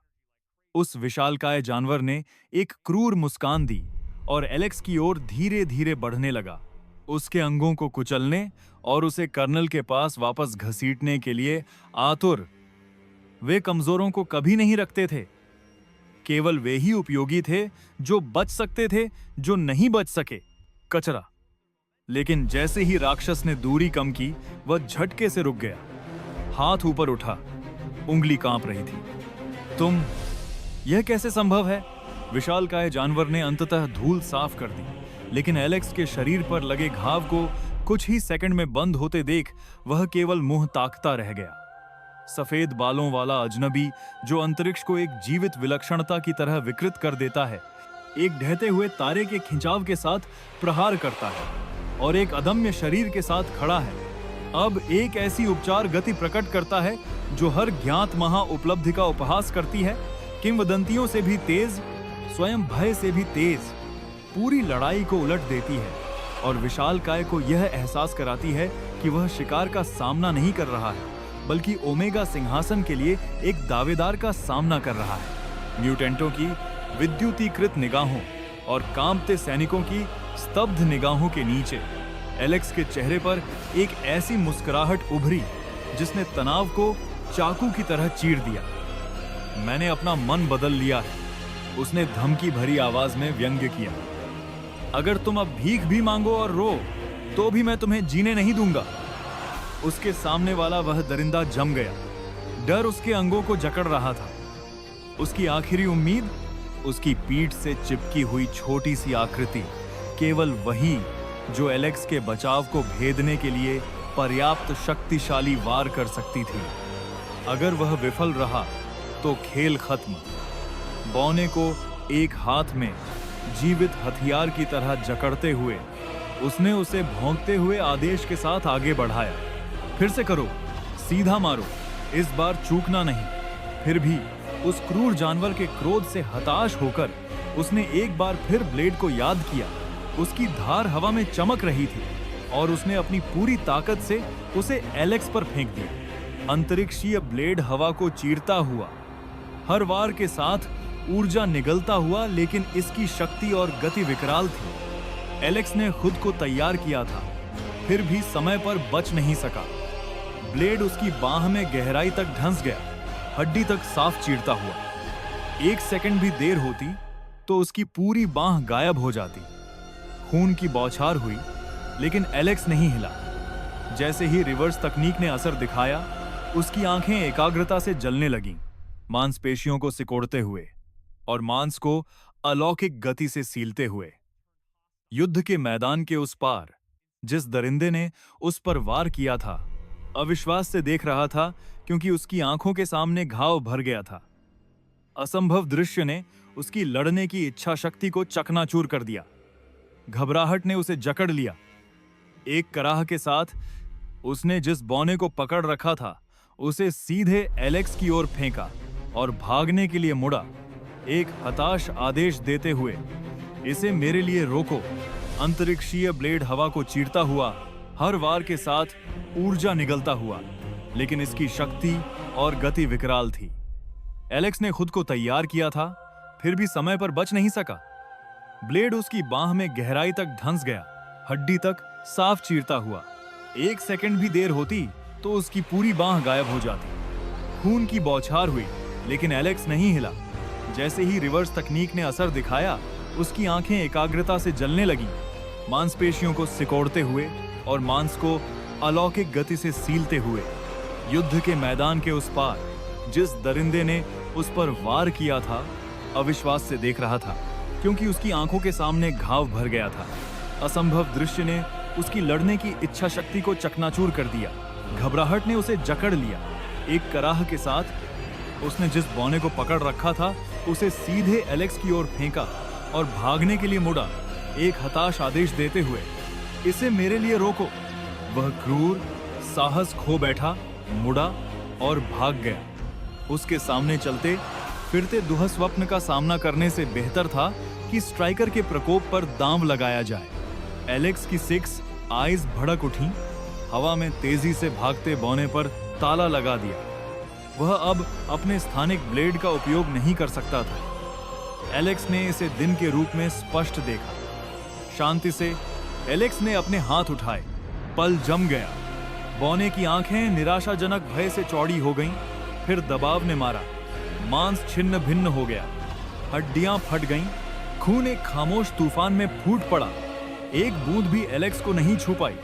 उस विशालकाय जानवर ने एक क्रूर मुस्कान दी और एलेक्स की ओर धीरे धीरे बढ़ने लगा, उसके अंगों को कुचलने और उसे कर्नल के पास वापस घसीटने के लिए आतुर। वे कमजोरों को कभी नहीं रखते थे। केवल वे ही उपयोगी थे जो बच सकते थे, जो नहीं बच सके कचरा। लेकिन जैसे ही राक्षस ने दूरी कम की, वह झटके से रुक गया। हाथ ऊपर उठा, उंगली कांप रही थी। तुम, यह कैसे संभव है? विशालकाय जानवर ने अंततः धूल साफ कर दी, लेकिन एलेक्स के शरीर पर लगे घाव को कुछ ही सेकंड में बंद होते देख वह केवल मुंह ताकता रह गया। सफेद बालों वाला अजनबी जो अंतरिक्ष को एक जीवित विलक्षणता की तरह विकृत कर देता है, एक ढहते हुए तारे के खिंचाव के साथ प्रहार करता है और एक अदम्य शरीर के साथ खड़ा है। अब एक ऐसी उपचार गति प्रकट करता है जो हर ज्ञात महा उपलब्धि का उपहास करती है, किंवदंतियों से भी तेज, स्वयं भय से भी तेज, पूरी लड़ाई को उलट देती है और विशालकाय को यह एहसास कराती है कि वह शिकार का सामना नहीं कर रहा है, बल्कि ओमेगा सिंहासन के लिए एक दावेदार का सामना कर रहा है। म्यूटेंटों की विद्युतीकृत निगाहों और कांपते सैनिकों की स्तब्ध निगाहों के नीचे एलेक्स के चेहरे पर एक ऐसी मुस्कुराहट उभरी जिसने तनाव को चाकू की तरह चीर दिया। मैंने अपना मन बदल लिया है, उसने धमकी भरी आवाज में व्यंग्य किया। अगर तुम अब भीख भी मांगो और रो तो भी मैं तुम्हें जीने नहीं दूंगा। उसके सामने वाला वह दरिंदा जम गया। डर उसके अंगों को जकड़ रहा था। उसकी आखिरी उम्मीद, उसकी पीठ से चिपकी हुई छोटी सी आकृति, केवल वही जो एलेक्स के बचाव को भेदने के लिए पर्याप्त शक्तिशाली वार कर सकती थी। अगर वह विफल रहा तो खेल खत्म। बौने को एक हाथ में जीवित हथियार की तरह जकड़ते हुए उसने उसे भौंकते हुए आदेश के साथ आगे बढ़ाया। फिर से करो, सीधा मारो, इस बार चूकना नहीं। फिर भी उस क्रूर जानवर के क्रोध से हताश होकर उसने एक बार फिर ब्लेड को याद किया। उसकी धार हवा में चमक रही थी और उसने अपनी पूरी ताकत से उसे एलेक्स पर फेंक दिया। अंतरिक्षीय ब्लेड हवा को चीरता हुआ, हर वार के साथ ऊर्जा निगलता हुआ, लेकिन इसकी शक्ति और गति विकराल थी। एलेक्स ने खुद को तैयार किया था, फिर भी समय पर बच नहीं सका। ब्लेड उसकी बाह में गहराई तक धंस गया, हड्डी तक साफ चीरता हुआ। एक सेकंड भी देर होती तो उसकी पूरी बाह गायब हो जाती। खून की बौछार हुई, लेकिन एलेक्स नहीं हिला। जैसे ही रिवर्स तकनीक ने असर दिखाया, उसकी आंखें एकाग्रता से जलने लगीं, मांसपेशियों को सिकोड़ते हुए और मांस को अलौकिक गति से सीलते हुए। युद्ध के मैदान के उस पार जिस दरिंदे ने उस पर वार किया था, अविश्वास से देख रहा था क्योंकि उसकी आंखों के सामने घाव भर गया था। असंभव दृश्य ने उसकी लड़ने की इच्छा शक्ति को चकनाचूर कर दिया। घबराहट ने उसे जकड़ लिया। एक कराह के साथ उसने जिस बौने को पकड़ रखा था उसे सीधे एलेक्स की ओर फेंका और भागने के लिए मुड़ा, एक हताश आदेश देते हुए, इसे मेरे लिए रोको। अंतरिक्षीय ब्लेड हवा को चीरता हुआ, हर वार के साथ ऊर्जा निगलता हुआ, लेकिन इसकी शक्ति और गति विकराल थी। एलेक्स ने खुद को तैयार किया था, फिर भी समय पर बच नहीं सका। ब्लेड उसकी बाह में गहराई तक धंस गया, हड्डी तक साफ चीरता हुआ। एक सेकंड भी देर होती तो उसकी पूरी बाह गायब हो जाती। खून की बौछार हुई, लेकिन एलेक्स नहीं हिला। जैसे ही रिवर्स तकनीक ने असर दिखाया, उसकी आंखें एकाग्रता से जलने लगीं, मांसपेशियों को सिकोड़ते हुए और मांस को अलौकिक गति से सीलते हुए। युद्ध के मैदान के उस पार जिस दरिंदे ने उस पर वार किया था, अविश्वास से देख रहा था क्योंकि उसकी आंखों के सामने घाव भर गया था। असंभव दृश्य ने उसकी लड़ने की इच्छा शक्ति को चकनाचूर कर दिया। घबराहट ने उसे जकड़ लिया। एक कराह के साथ उसने जिस बौने को पकड़ रखा था उसे सीधे एलेक्स की ओर फेंका और भागने के लिए मुड़ा, एक हताश आदेश देते हुए, इसे मेरे लिए रोको। वह क्रूर साहस खो बैठा, मुड़ा और भाग गया। उसके सामने चलते फिरते दुःस्वप्न का सामना करने से बेहतर था कि स्ट्राइकर के प्रकोप पर दांव लगाया जाए। एलेक्स की 6 आईज भड़क उठी, हवा में तेजी से भागते बौने पर ताला लगा दिया। वह अब अपने स्थानिक ब्लेड का उपयोग नहीं कर सकता था। एलेक्स ने इसे दिन के रूप में स्पष्ट देखा। शांति से एलेक्स ने अपने हाथ उठाए, पल जम गया। बौने की आंखें निराशाजनक भय से चौड़ी हो गईं, फिर दबाव ने मारा, मांस छिन्न भिन्न हो गया, हड्डियां फट गईं, खून एक खामोश तूफान में फूट पड़ा। एक बूंद भी एलेक्स को नहीं छू पाई।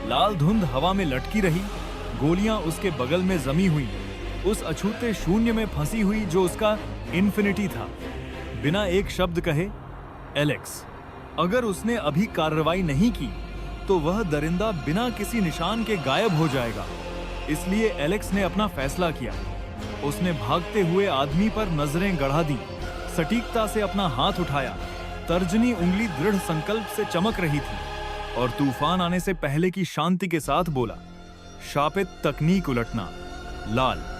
लाल धुंध हवा में लटकी रही, गोलियां उसके बगल में जमी हुई, उस अछूते शून्य में फंसी हुई जो उसका इन्फिनिटी था। बिना एक शब्द कहे, एलेक्स। अगर उसने अभी कार्रवाई नहीं की तो वह दरिंदा बिना किसी निशान के गायब हो जाएगा। इसलिए एलेक्स ने अपना फैसला किया। उसने भागते हुए आदमी पर नजरें गड़ा दी, सटीकता से अपना हाथ उठाया। तर्जनी उंगली दृढ़ संकल्प से चमक रही थी और तूफान आने से पहले की शांति के साथ बोला, शापित तकनीक उलटना लाल।